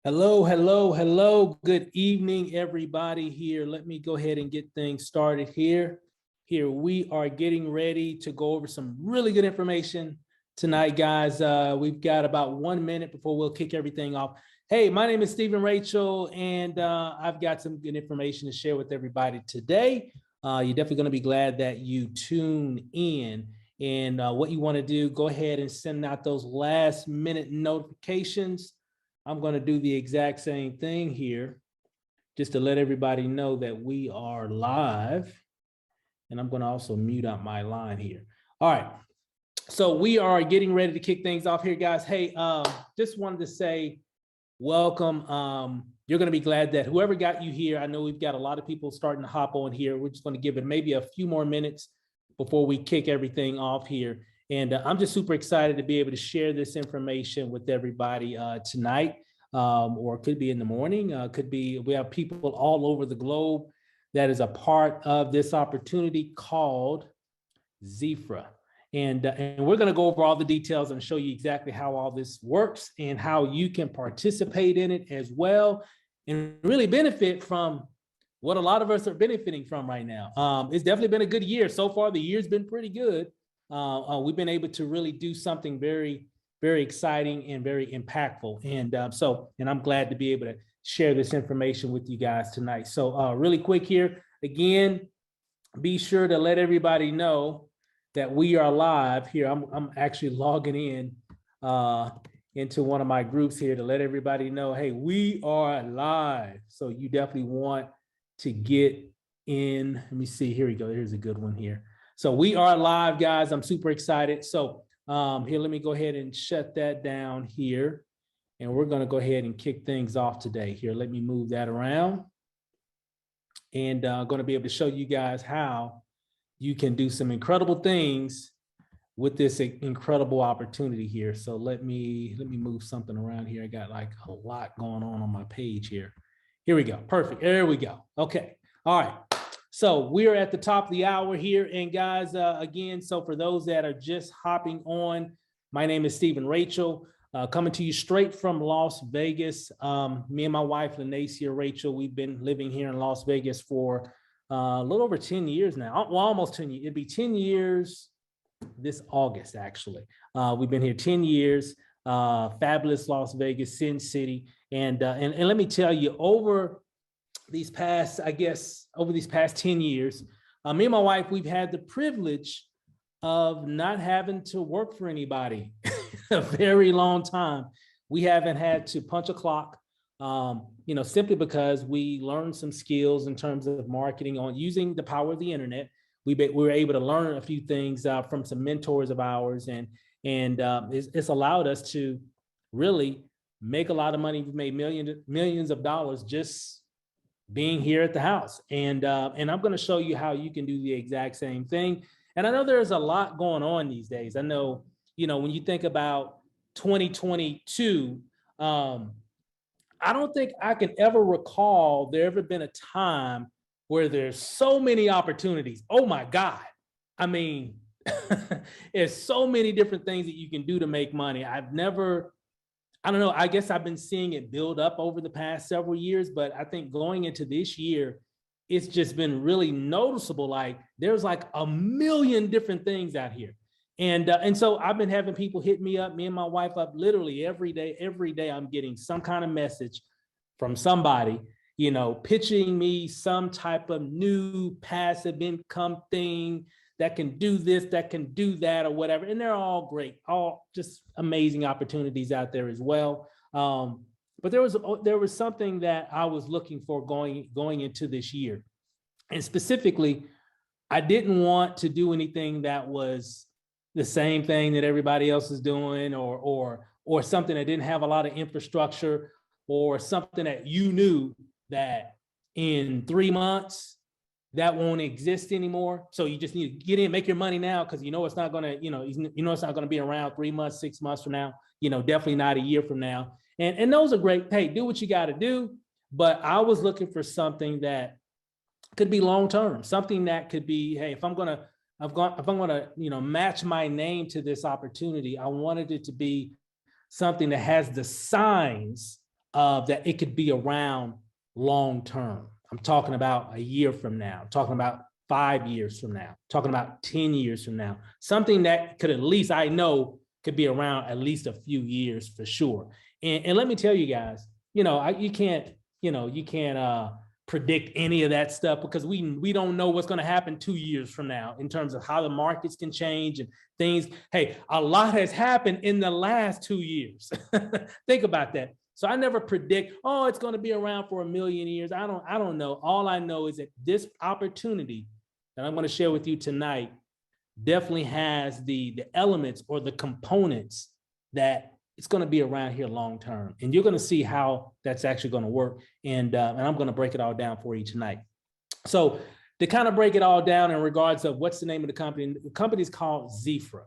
Hello, hello, hello. Good evening, everybody here. Let me go ahead and get things started here. Here we are getting ready to go over some really good information tonight, guys. We've got about 1 minute before we'll kick everything off. Hey, my name is Stephen Rachel, and I've got some good information to share with everybody today. You're definitely going to be glad that you tune in. And what you want to do, go ahead and send out those last minute notifications. I'm going to do the exact same thing here just to let everybody know that we are live. And I'm going to also mute out my line here. All right. So we are getting ready to kick things off here, guys. Hey, just wanted to say welcome. You're going to be glad that whoever got you here, I know we've got a lot of people starting to hop on here. We're just going to give it maybe a few more minutes before we kick everything off here. And I'm just super excited to be able to share this information with everybody tonight, or it could be in the morning. Could be, we have people all over the globe that is a part of this opportunity called XIFRA. And we're going to go over all the details and show you exactly how all this works and how you can participate in it as well and really benefit from what a lot of us are benefiting from right now. It's definitely been a good year. So far, the year's been pretty good. We've been able to really do something very, very exciting and very impactful. And and I'm glad to be able to share this information with you guys tonight. So really quick here, again, be sure to let everybody know that we are live here. I'm actually logging in into one of my groups here to let everybody know, hey, we are live. So you definitely want to get in. Let me see, here we go. Here's a good one here. So we are live, guys. I'm super excited. So here, let me go ahead and shut that down here. And we're going to go ahead and kick things off today. Here, let me move that around. And I'm going to be able to show you guys how you can do some incredible things with this incredible opportunity here. So let me move something around here. I got like a lot going on my page here. Here we go. Perfect. There we go. Okay. All right. So we're at the top of the hour here. And guys, again, so for those that are just hopping on, my name is Stephen Rachel, coming to you straight from Las Vegas. Me and my wife, Lanacia Rachel, we've been living here in Las Vegas for a little over 10 years now. Well, almost 10 years. It'd be 10 years this August, actually. We've been here 10 years. Fabulous Las Vegas, Sin City. And let me tell you, over these past 10 years, me and my wife, we've had the privilege of not having to work for anybody a very long time. We haven't had to punch a clock, simply because we learned some skills in terms of marketing on using the power of the internet. We were able to learn a few things from some mentors of ours, and it's allowed us to really make a lot of money. We've made millions of dollars just being here at the house. And I'm going to show you how you can do the exact same thing. And I know there's a lot going on these days. I know, when you think about 2022, I don't think I can ever recall there ever been a time where there's so many opportunities. Oh my God. I mean, there's so many different things that you can do to make money. I don't know, I guess I've been seeing it build up over the past several years, but I think going into this year, it's just been really noticeable. Like there's like a million different things out here. And so I've been having people hit me up, me and my wife up literally every day I'm getting some kind of message from somebody, pitching me some type of new passive income thing that can do this, that can do that, or whatever. And they're all great, all just amazing opportunities out there as well. But there was something that I was looking for going into this year. And specifically, I didn't want to do anything that was the same thing that everybody else is doing, or something that didn't have a lot of infrastructure, or something that you knew that in 3 months that won't exist anymore. So you just need to get in, make your money now, because it's not going to, it's not going to be around 3 months, 6 months from now, definitely not a year from now. And those are great. Hey, do what you got to do. But I was looking for something that could be long-term, something that could be, hey, if I'm going to match my name to this opportunity, I wanted it to be something that has the signs that it could be around long term. I'm talking about a year from now, I'm talking about 5 years from now, I'm talking about 10 years from now, something that could at least, I know, could be around at least a few years for sure. And let me tell you guys, you can't predict any of that stuff because we don't know what's going to happen 2 years from now in terms of how the markets can change and things. Hey, a lot has happened in the last 2 years. Think about that. So I never predict, oh, it's going to be around for 1,000,000 years. I don't know. All I know is that this opportunity that I'm going to share with you tonight definitely has the elements or the components that it's going to be around here long term. And you're going to see how that's actually going to work. And I'm going to break it all down for you tonight. So to kind of break it all down in regards of what's the name of the company is called XIFRA.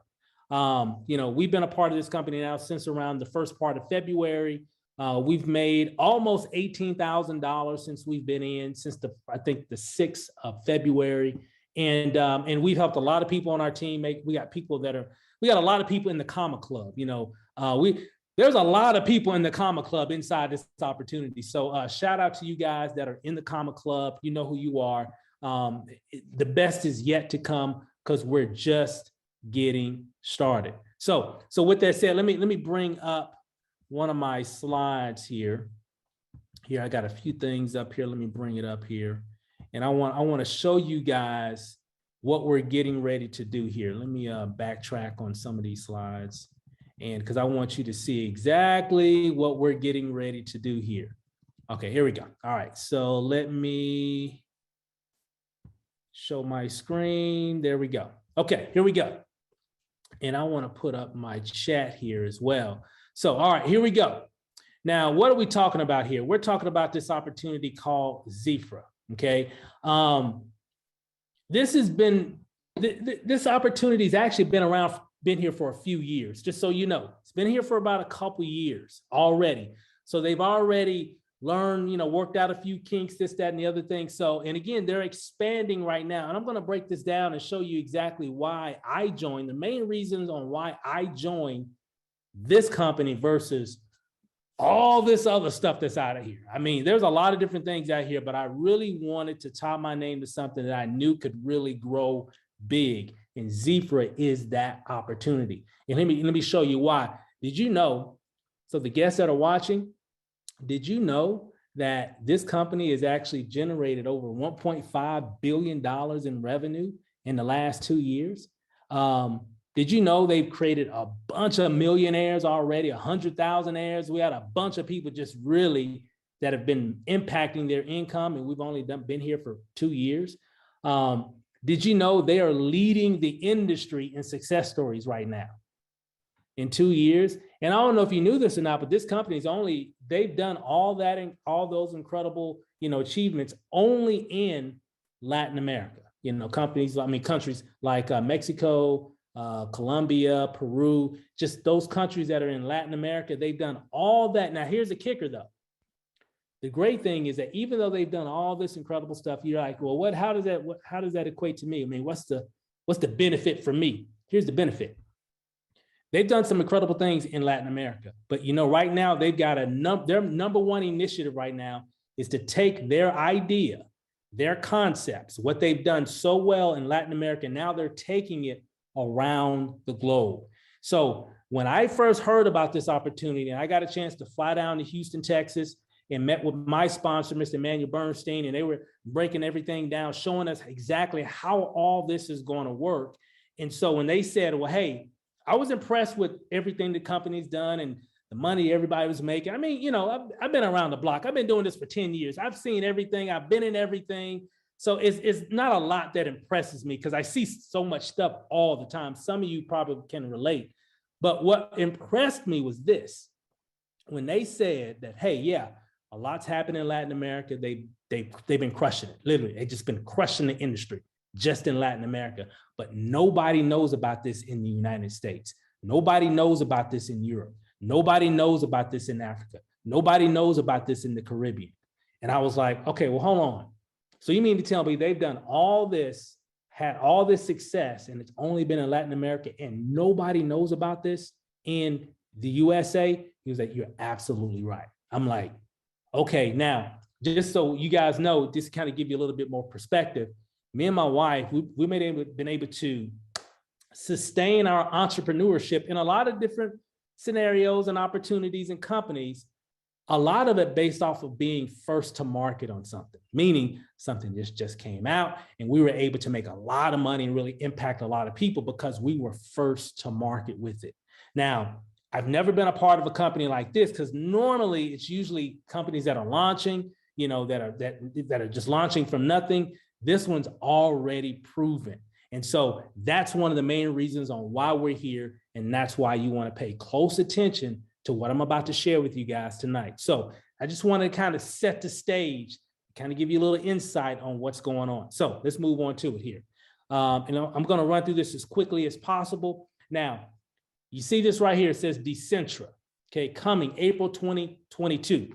We've been a part of this company now since around the first part of February. We've made almost $18,000 since we've been in, since I think the 6th of February. And we've helped a lot of people on our team. We got a lot of people in the Comma Club. There's a lot of people in the Comma Club inside this opportunity. So shout out to you guys that are in the Comma Club. You know who you are. The best is yet to come because we're just getting started. So with that said, let me bring up one of my slides here. Here, I got a few things up here. Let me bring it up here. And I want to show you guys what we're getting ready to do here. Let me backtrack on some of these slides. And because I want you to see exactly what we're getting ready to do here. Okay, here we go. All right, so let me show my screen. There we go. Okay, here we go. And I want to put up my chat here as well. So, all right, here we go. Now, what are we talking about here? We're talking about this opportunity called XIFRA, okay? This opportunity has actually been here for a few years, just so you know. It's been here for about a couple years already. So they've already learned, worked out a few kinks, this, that, and the other thing. So, and again, they're expanding right now. And I'm going to break this down and show you exactly why I joined, the main reasons on why I joined this company versus all this other stuff that's out of here. I mean, there's a lot of different things out here, but I really wanted to tie my name to something that I knew could really grow big. And XIFRA is that opportunity. And let me show you why. Did you know, so the guests that are watching, did you know that this company has actually generated over $1.5 billion in revenue in the last 2 years? Did you know they've created a bunch of millionaires already, 100,000aires? We had a bunch of people just really that have been impacting their income, and we've only been here for 2 years. Did you know they are leading the industry in success stories right now in 2 years? And I don't know if you knew this or not, but this company's they've done all that and all those incredible, achievements only in Latin America. Countries like Mexico, Colombia, Peru, just those countries that are in Latin America, they've done all that. Now, here's the kicker though. The great thing is that even though they've done all this incredible stuff, you're like, well, how does that equate to me? I mean, what's the benefit for me? Here's the benefit. They've done some incredible things in Latin America, but right now they've got their number one initiative right now is to take their idea, their concepts, what they've done so well in Latin America. Now they're taking it around the globe. So when I first heard about this opportunity, and I got a chance to fly down to Houston, Texas, and met with my sponsor, Mr. Emmanuel Bernstein, and they were breaking everything down, showing us exactly how all this is going to work. And so when they said, well, hey, I was impressed with everything the company's done and the money everybody was making. I mean, I've been around the block. I've been doing this for 10 years. I've seen everything. I've been in everything. So it's not a lot that impresses me because I see so much stuff all the time. Some of you probably can relate. But what impressed me was this. When they said that, hey, yeah, a lot's happened in Latin America. They've been crushing it. Literally, they've just been crushing the industry just in Latin America. But nobody knows about this in the United States. Nobody knows about this in Europe. Nobody knows about this in Africa. Nobody knows about this in the Caribbean. And I was like, okay, well, hold on. So you mean to tell me they've done all this, had all this success, and it's only been in Latin America and nobody knows about this in the USA? He was like, you're absolutely right. I'm like, okay, now, just so you guys know, just kind of give you a little bit more perspective. Me and my wife, we been able to sustain our entrepreneurship in a lot of different scenarios and opportunities and companies. A lot of it based off of being first to market on something, meaning something just came out and we were able to make a lot of money and really impact a lot of people because we were first to market with it. Now, I've never been a part of a company like this because normally it's usually companies that are launching, you know, that are just launching from nothing. This one's already proven. And so that's one of the main reasons on why we're here. And that's why you want to pay close attention to what I'm about to share with you guys tonight. So I just want to kind of set the stage, kind of give you a little insight on what's going on. So let's move on to it here. I'm going to run through this as quickly as possible. Now, you see this right here. It says XIFRA, okay, coming April 2022.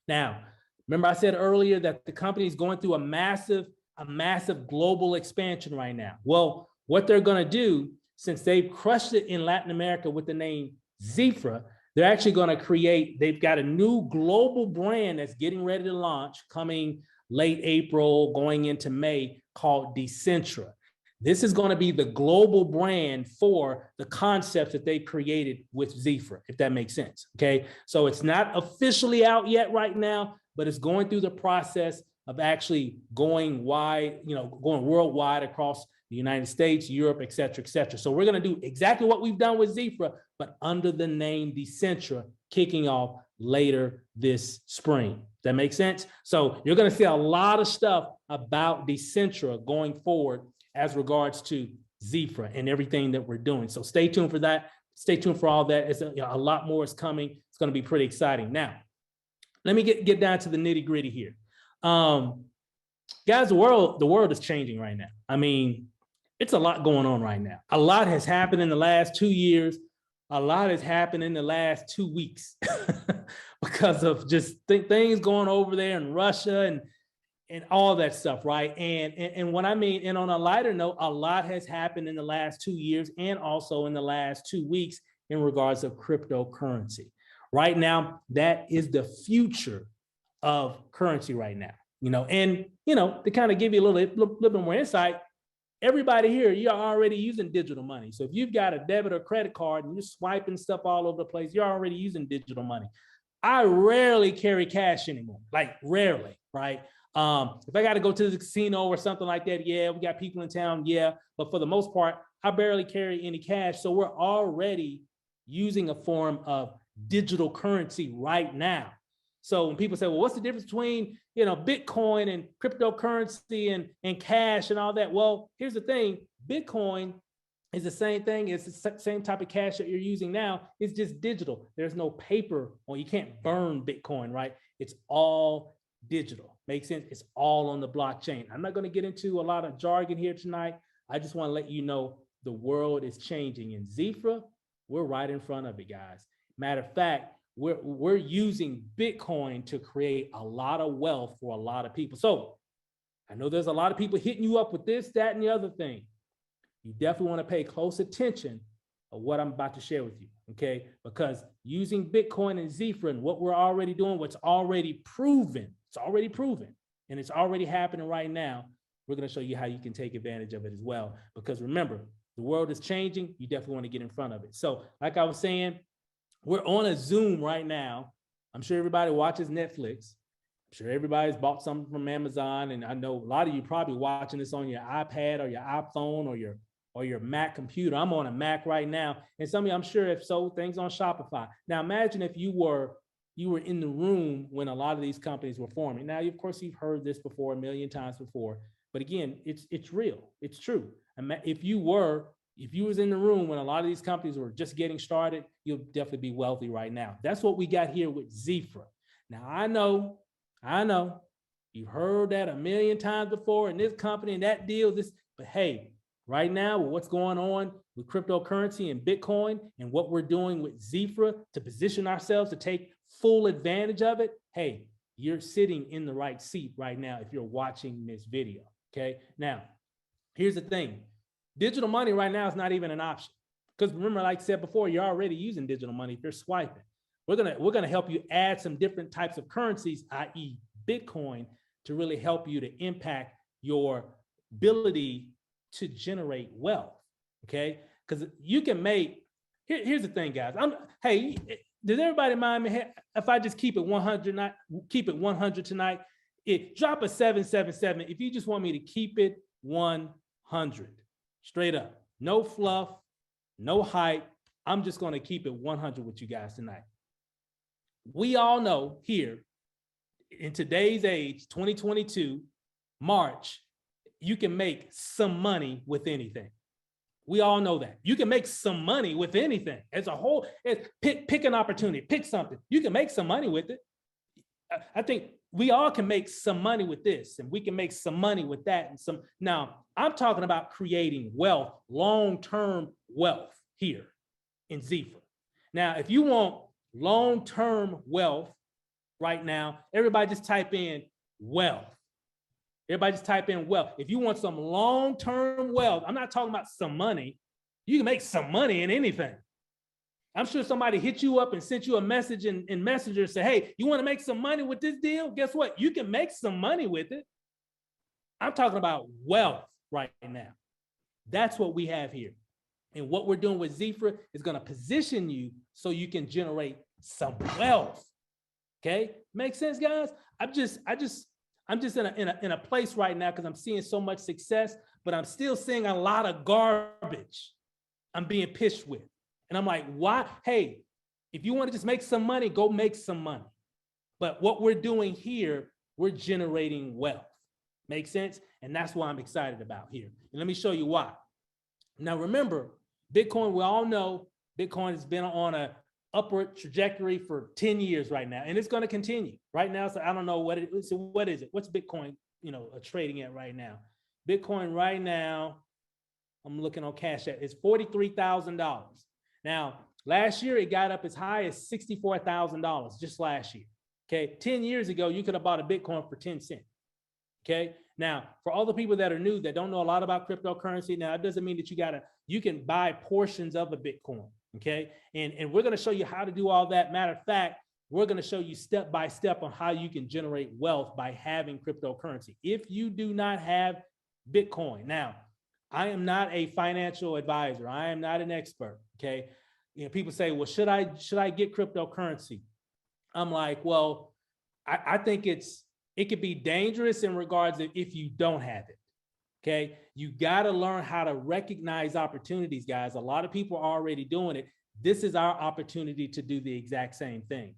Now, remember I said earlier that the company is going through a massive global expansion right now. Well, what they're going to do, since they've crushed it in Latin America with the name XIFRA, they're actually going to create, they've got a new global brand that's getting ready to launch coming late April, going into May, called XIFRA. This is going to be the global brand for the concepts that they created with XIFRA, if that makes sense. Okay. So it's not officially out yet right now, but it's going through the process of actually going wide, you know, going worldwide across the United States, Europe, et cetera, et cetera. So we're going to do exactly what we've done with XIFRA, but under the name XIFRA, kicking off later this spring. That makes sense? So you're going to see a lot of stuff about XIFRA going forward as regards to XIFRA and everything that we're doing. So stay tuned for that. Stay tuned for all that. It's a lot more is coming. It's going to be pretty exciting. Now, let me get down to the nitty gritty here. Guys, the world is changing right now. I mean, it's a lot going on right now. A lot has happened in the last 2 years. A lot has happened in the last 2 weeks because of just things going over there in Russia and all that stuff, right? And what I mean, and on a lighter note, a lot has happened in the last 2 years and also in the last 2 weeks in regards of cryptocurrency. Right now, that is the future of currency right now, you know, and, you know, to kind of give you a little bit more insight, everybody here, you're already using digital money. So if you've got a debit or credit card and you're swiping stuff all over the place, you're already using digital money. I rarely carry cash anymore, like rarely, right? If I got to go to the casino or something like that, yeah, we got people in town, yeah. But for the most part, I barely carry any cash. So we're already using a form of digital currency right now. So when people say, well, what's the difference between, you know, Bitcoin and cryptocurrency and cash and all that? Well, here's the thing. Bitcoin is the same thing. It's the same type of cash that you're using now. It's just digital. There's no paper, or you can't burn Bitcoin, right? It's all digital. Makes sense? It's all on the blockchain. I'm not going to get into a lot of jargon here tonight. I just want to let you know the world is changing. In XIFRA, we're right in front of it, guys. Matter of fact, we're using Bitcoin to create a lot of wealth for a lot of people. So I know there's a lot of people hitting you up with this, that, and the other thing. You definitely want to pay close attention of what I'm about to share with you, okay? Because using Bitcoin and XIFRA and what we're already doing, what's already proven, it's already proven, and it's already happening right now. We're going to show you how you can take advantage of it as well. Because remember, the world is changing. You definitely want to get in front of it. So like I was saying, we're on a Zoom right now. I'm sure everybody watches Netflix. I'm sure everybody's bought something from Amazon. And I know a lot of you probably watching this on your iPad or your iPhone or your Mac computer. I'm on a Mac right now. And some of you, I'm sure if so, things on Shopify. Now imagine if you were in the room when a lot of these companies were forming. Now, of course, you've heard this before a million times before. But again, it's real. It's true. If you was in the room when a lot of these companies were just getting started, you'll definitely be wealthy right now. That's what we got here with XIFRA. Now, I know, you've heard that a million times before in this company and that deal, but hey, right now, what's going on with cryptocurrency and Bitcoin and what we're doing with XIFRA to position ourselves to take full advantage of it, hey, you're sitting in the right seat right now if you're watching this video, okay? Now, here's the thing. Digital money right now is not even an option. Because remember, like I said before, you're already using digital money if you're swiping. we're gonna help you add some different types of currencies, i.e. Bitcoin, to really help you to impact your ability to generate wealth, okay? Because you can make, here's the thing, guys. Hey, does everybody mind me if I just keep it 100, not keep it 100 tonight? Drop a 777 if you just want me to keep it 100, straight up. No fluff, no hype. I'm just gonna keep it 100 with you guys tonight. We all know here, in today's age, 2022, March, you can make some money with anything. We all know that. You can make some money with anything. As a whole, pick an opportunity, pick something. You can make some money with it. I think we all can make some money with this, and we can make some money with that. And some. Now, I'm talking about creating wealth, long-term wealth here in XIFRA. Now, if you want long-term wealth right now, everybody just type in wealth. Everybody just type in wealth. If you want some long-term wealth, I'm not talking about some money. You can make some money in anything. I'm sure somebody hit you up and sent you a message in Messenger and said, hey, you want to make some money with this deal? Guess what? You can make some money with it. I'm talking about wealth right now. That's what we have here. And what we're doing with XIFRA is going to position you so you can generate some wealth. Okay? Make sense, guys? I'm just in a place right now because I'm seeing so much success, but I'm still seeing a lot of garbage I'm being pitched with. And I'm like, why? Hey, if you want to just make some money, go make some money. But what we're doing here, we're generating wealth. Make sense? And that's what I'm excited about here. And let me show you why. Now, remember, Bitcoin, we all know Bitcoin has been on a upward trajectory for 10 years right now, and it's going to continue right now. So I don't know what it is. So what is it? What's Bitcoin, trading at right now? Bitcoin right now, I'm looking on Cash App, it's $43,000. Now, last year it got up as high as $64,000 just last year. Okay, 10 years ago, you could have bought a Bitcoin for 10 cents. Okay, now for all the people that are new that don't know a lot about cryptocurrency, now it doesn't mean that you can buy portions of a Bitcoin. Okay, and we're going to show you how to do all that. Matter of fact, we're going to show you step by step on how you can generate wealth by having cryptocurrency. If you do not have Bitcoin, now I am not a financial advisor. I am not an expert. Okay, people say, well, should I get cryptocurrency? I'm like, well, I think it could be dangerous in regards to if you don't have it. Okay, you got to learn how to recognize opportunities, guys. A lot of people are already doing it. This is our opportunity to do the exact same thing.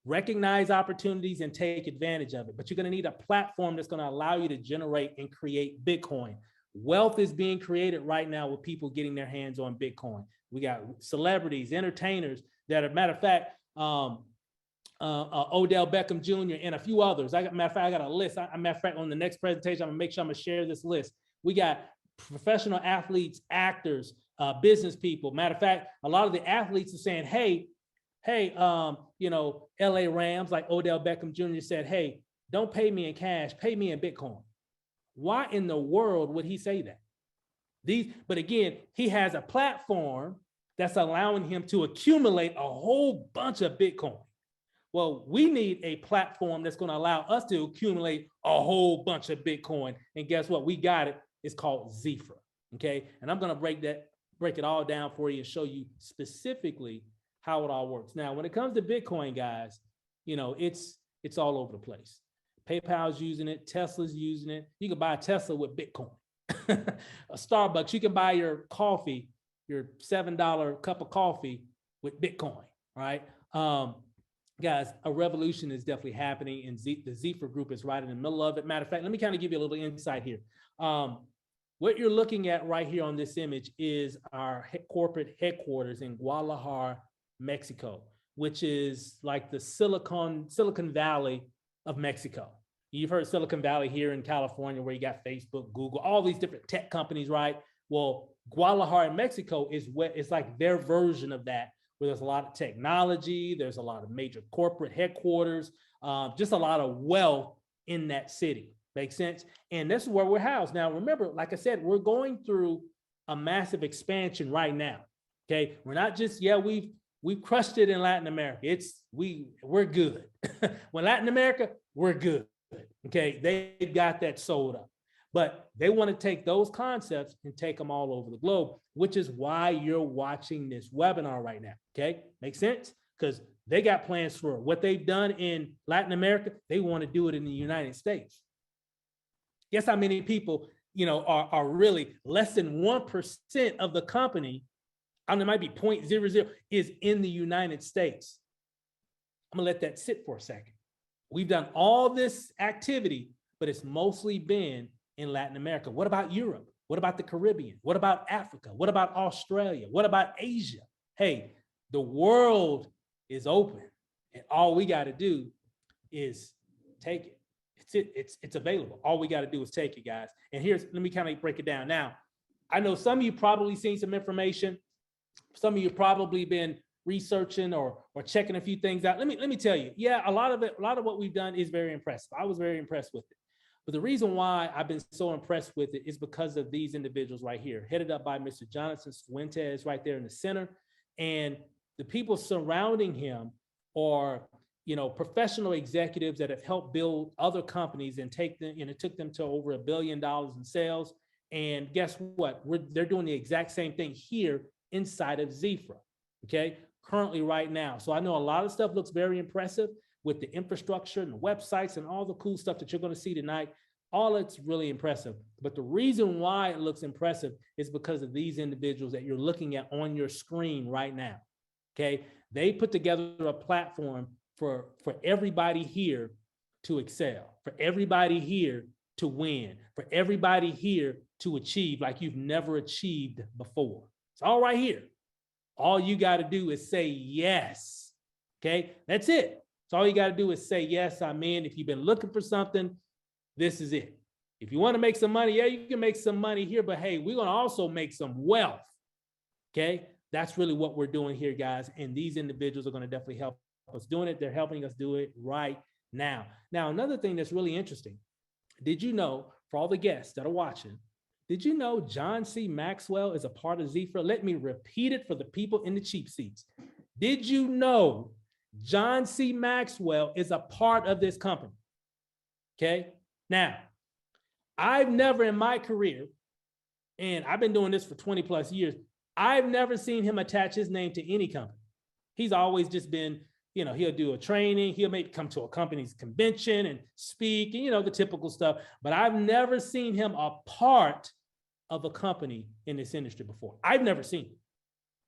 Recognize opportunities and take advantage of it. But you're going to need a platform that's going to allow you to generate and create Bitcoin. Wealth is being created right now with people getting their hands on Bitcoin. We got celebrities, entertainers that are, matter of fact, Odell Beckham Jr. and a few others. Matter of fact, I got a list. Matter of fact, on the next presentation, I'm gonna make sure I'm gonna share this list. We got professional athletes, actors, business people. Matter of fact, a lot of the athletes are saying, hey, LA Rams, like Odell Beckham Jr. said, hey, don't pay me in cash, pay me in Bitcoin. Why in the world would he say that? But again, he has a platform that's allowing him to accumulate a whole bunch of Bitcoin. Well, we need a platform that's going to allow us to accumulate a whole bunch of Bitcoin. And guess what? We got it. It's called XIFRA. Okay. And I'm going to break it all down for you and show you specifically how it all works. Now, when it comes to Bitcoin, guys, it's all over the place. PayPal's using it. Tesla's using it. You can buy a Tesla with Bitcoin. A Starbucks, you can buy your coffee, your $7 cup of coffee with Bitcoin, right? Guys, a revolution is definitely happening, and the XIFRA group is right in the middle of it. Matter of fact, let me kind of give you a little insight here. What you're looking at right here on this image is our corporate headquarters in Guadalajara, Mexico, which is like the Silicon Valley of Mexico. You've heard Silicon Valley here in California, where you got Facebook, Google, all these different tech companies, right? Well, Guadalajara in Mexico is it's like their version of that, where there's a lot of technology, there's a lot of major corporate headquarters, just a lot of wealth in that city. Makes sense? And this is where we're housed. Now, remember, like I said, we're going through a massive expansion right now. Okay, we're not just, we've crushed it in Latin America. We're good. When Latin America, we're good. Okay, they've got that sold up. But they want to take those concepts and take them all over the globe, which is why you're watching this webinar right now. Okay, makes sense? Because they got plans for what they've done in Latin America. They want to do it in the United States. Guess how many people, are really less than 1% of the company, I mean, it might be 0.00, is in the United States. I'm gonna let that sit for a second. We've done all this activity, but it's mostly been in Latin America. What about Europe? What about the Caribbean? What about Africa? What about Australia? What about Asia? Hey, the world is open, and all we got to do is take it. It's available. All we got to do is take it, guys. And let me kind of break it down. Now, I know some of you probably seen some information. Some of you probably been researching or checking a few things out. Let me tell you, yeah, a lot of what we've done is very impressive. I was very impressed with it. But the reason why I've been so impressed with it is because of these individuals right here, headed up by Mr. Jonathan Fuentes right there in the center. And the people surrounding him are, professional executives that have helped build other companies and it took them to over $1 billion in sales. And guess what? They're doing the exact same thing here inside of XIFRA, okay? Currently right now. So I know a lot of stuff looks very impressive with the infrastructure and the websites and all the cool stuff that you're going to see tonight. All it's really impressive. But the reason why it looks impressive is because of these individuals that you're looking at on your screen right now, okay? They put together a platform for everybody here to excel, for everybody here to win, for everybody here to achieve like you've never achieved before. It's all right here. All you got to do is say yes. Okay, that's it. So all you got to do is say yes, I'm in. If you've been looking for something, this is it. If you want to make some money, yeah, you can make some money here, but hey, we're going to also make some wealth. Okay, that's really what we're doing here, guys. And these individuals are going to definitely help us doing it. They're helping us do it right now. Now, another thing that's really interesting. Did you know, for all the guests that are watching, did you know John C. Maxwell is a part of XIFRA? Let me repeat it for the people in the cheap seats. Did you know John C. Maxwell is a part of this company? Okay. Now, I've never in my career, and I've been doing this for 20 plus years, I've never seen him attach his name to any company. He's always just been, he'll do a training, he'll maybe come to a company's convention and speak, and the typical stuff, but I've never seen him a part of a company in this industry before. I've never seen it,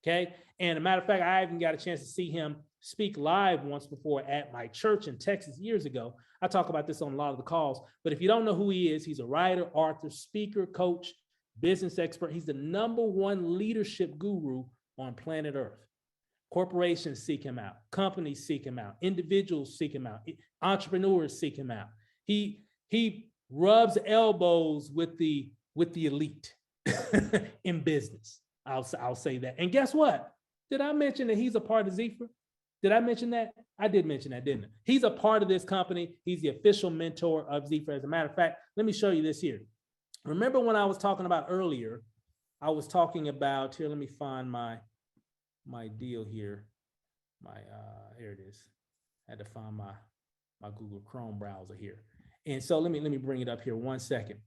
okay? And a matter of fact, I even got a chance to see him speak live once before at my church in Texas years ago. I talk about this on a lot of the calls, but if you don't know who he is, he's a writer, author, speaker, coach, business expert. He's the #1 leadership guru on planet Earth. Corporations seek him out. Companies seek him out. Individuals seek him out. Entrepreneurs seek him out. He rubs elbows with the elite in business. I'll say that. And guess what? Did I mention that he's a part of XIFRA? Did I mention that? I did mention that, didn't I? He's a part of this company. He's the official mentor of XIFRA. As a matter of fact, let me show you this here. Remember when I was talking about earlier, I was talking about, here, let me find my deal here. Here it is. I had to find my Google Chrome browser here. And so let me bring it up here 1 second.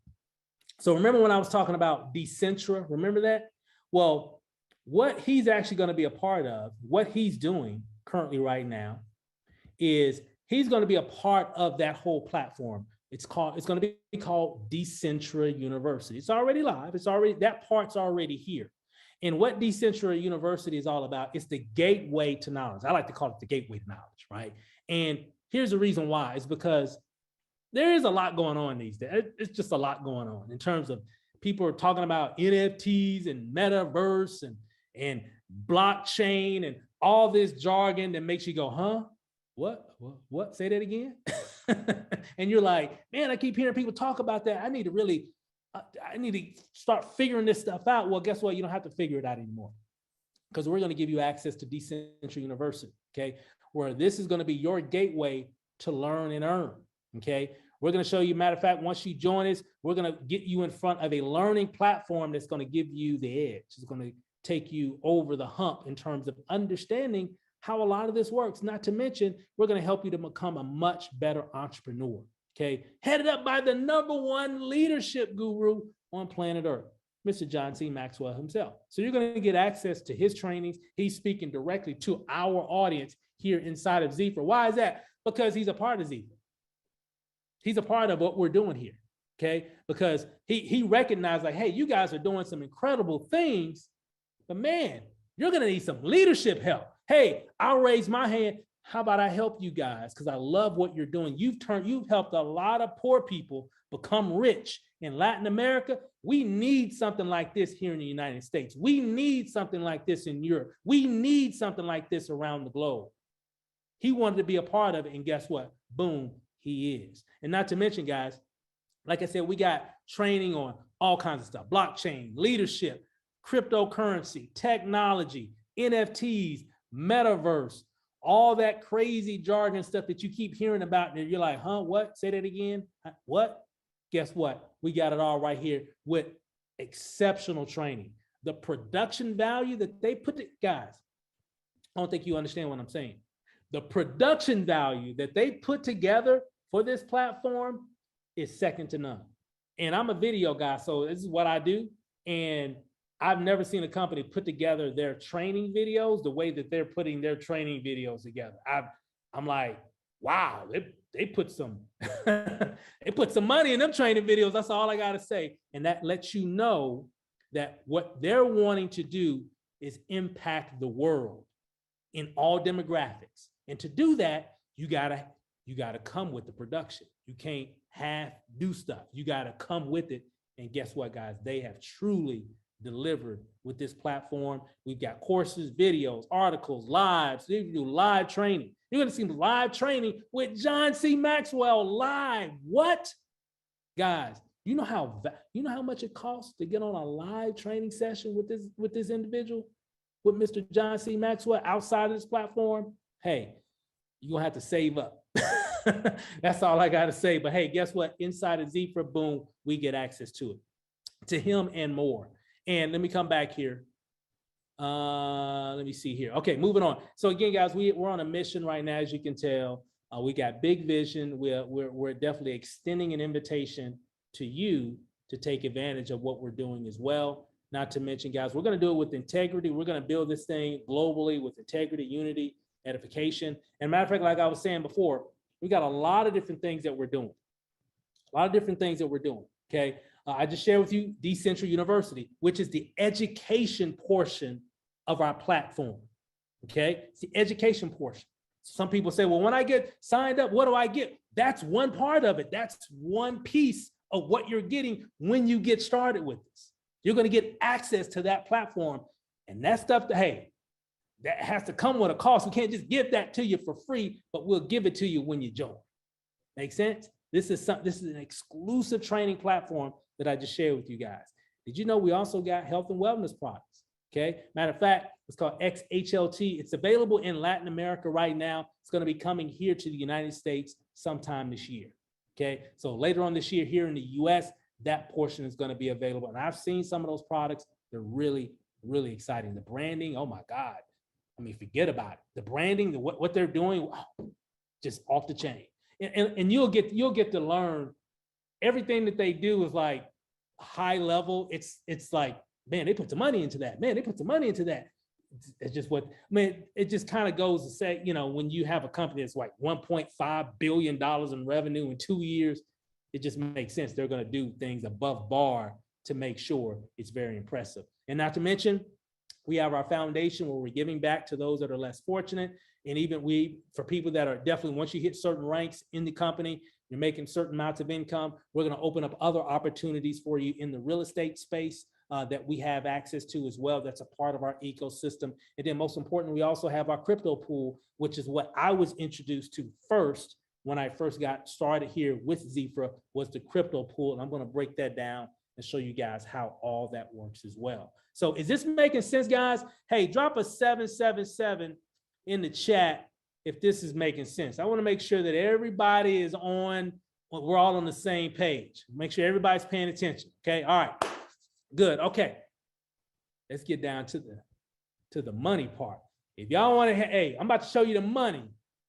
So remember when I was talking about XIFRA, remember that? Well, what he's actually going to be a part of, what he's doing currently right now is he's going to be a part of that whole platform. It's going to be called XIFRA University. It's already live. That part's already here. And what XIFRA University is all about, it's the gateway to knowledge. I like to call it the gateway to knowledge, right? And here's the reason why. It's because there is a lot going on these days. It's just a lot going on in terms of people are talking about NFTs and metaverse and blockchain and all this jargon that makes you go, huh? What? Say that again? And you're like, man, I keep hearing people talk about that. I need to start figuring this stuff out. Well, guess what? You don't have to figure it out anymore, because we're going to give you access to XIFRA University, okay? Where this is going to be your gateway to learn and earn, okay? We're going to show you, matter of fact, once you join us, we're going to get you in front of a learning platform that's going to give you the edge. It's going to take you over the hump in terms of understanding how a lot of this works. Not to mention, we're going to help you to become a much better entrepreneur. Okay, headed up by the #1 leadership guru on planet Earth, Mr. John C. Maxwell himself. So you're going to get access to his trainings. He's speaking directly to our audience here inside of XIFRA. Why is that? Because he's a part of XIFRA. He's a part of what we're doing here. Okay, because he recognized like, hey, you guys are doing some incredible things, but man, you're going to need some leadership help. Hey, I'll raise my hand. How about I help you guys? Because I love what you're doing. You've helped a lot of poor people become rich in Latin America. We need something like this here in the United States. We need something like this in Europe. We need something like this around the globe. He wanted to be a part of it. And guess what? Boom, he is. And not to mention, guys, like I said, we got training on all kinds of stuff: blockchain, leadership, cryptocurrency, technology, NFTs, metaverse, all that crazy jargon stuff that you keep hearing about. And you're like, huh, what? Say that again. What? Guess what? We got it all right here with exceptional training. The production value that they put to, guys, I don't think you understand what I'm saying. The production value that they put together for this platform is second to none. And I'm a video guy, so this is what I do. And I've never seen a company put together their training videos the way that they're putting their training videos together. I'm like, wow, they put some they put some money in them training videos. That's all I gotta say. And that lets you know that what they're wanting to do is impact the world in all demographics. And to do that, you gotta come with the production. You can't half do stuff. You gotta come with it. And guess what, guys? They have truly delivered with this platform. We've got courses, videos, articles, lives. They do live training. You're going to see live training with John C. Maxwell live. What? Guys, you know how much it costs to get on a live training session with this individual, with Mr. John C. Maxwell outside of this platform? Hey, you're going to have to save up. That's all I got to say. But hey, guess what? Inside of XIFRA, boom, we get access to it, to him and more. And let me come back here. Let me see here. Okay, moving on. So again, guys, we're on a mission right now, as you can tell. We got big vision. We're definitely extending an invitation to you to take advantage of what we're doing as well. Not to mention, guys, we're going to do it with integrity. We're going to build this thing globally with integrity, unity, edification. And matter of fact, like I was saying before, we got a lot of different things that we're doing. Okay. I just shared with you Decentral University, which is the education portion of our platform. Okay, it's the education portion. Some people say, well, when I get signed up, what do I get? That's one part of it. That's one piece of what you're getting when you get started with this. You're going to get access to that platform, and that stuff, hey, that has to come with a cost. We can't just give that to you for free, but we'll give it to you when you join. Make sense? This is an exclusive training platform that I just shared with you guys. Did you know we also got health and wellness products? Okay. Matter of fact, it's called XHLT. It's available in Latin America right now. It's going to be coming here to the United States sometime this year. Okay. So later on this year here in the US, that portion is going to be available. And I've seen some of those products. They're really, really exciting. The branding, oh my God. I mean, forget about it. The branding, what they're doing, wow, just off the chain. And you'll get to learn everything that they do is like high level. It's like, man, they put some money into that. Man, they put some money into that. It's just what, I mean, it just kind of goes to say, you know, when you have a company that's like $1.5 billion in revenue in 2 years, it just makes sense. They're going to do things above bar to make sure it's very impressive. And not to mention, we have our foundation where we're giving back to those that are less fortunate. And even for people that are definitely, once you hit certain ranks in the company, you're making certain amounts of income, we're going to open up other opportunities for you in the real estate space that we have access to as well. That's a part of our ecosystem. And then most important, we also have our crypto pool, which is what I was introduced to first when I first got started here with XIFRA, was the crypto pool. And I'm going to break that down and show you guys how all that works as well. So is this making sense, guys? Hey, drop a 777 in the chat if this is making sense. I want to make sure that everybody is on, we're all on the same page. Make sure everybody's paying attention. Okay, all right, good, okay. let's get down to the money part. If y'all want to, hey, I'm about to show you the money.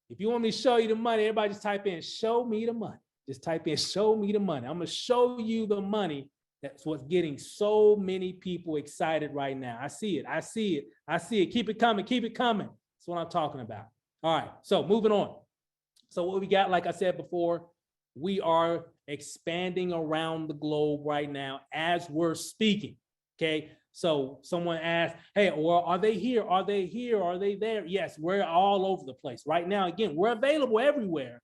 If you want me to show you the money, everybody just type in, show me the money. Just type in, show me the money. I'm going to show you the money. That's what's getting so many people excited right now. I see it. I see it. I see it. Keep it coming. Keep it coming. That's what I'm talking about. All right. So moving on. So what we got, like I said before, we are expanding around the globe right now as we're speaking. Okay. So someone asked, hey, or are they here? Are they here? Are they there? Yes, we're all over the place. Right now, again, we're available everywhere.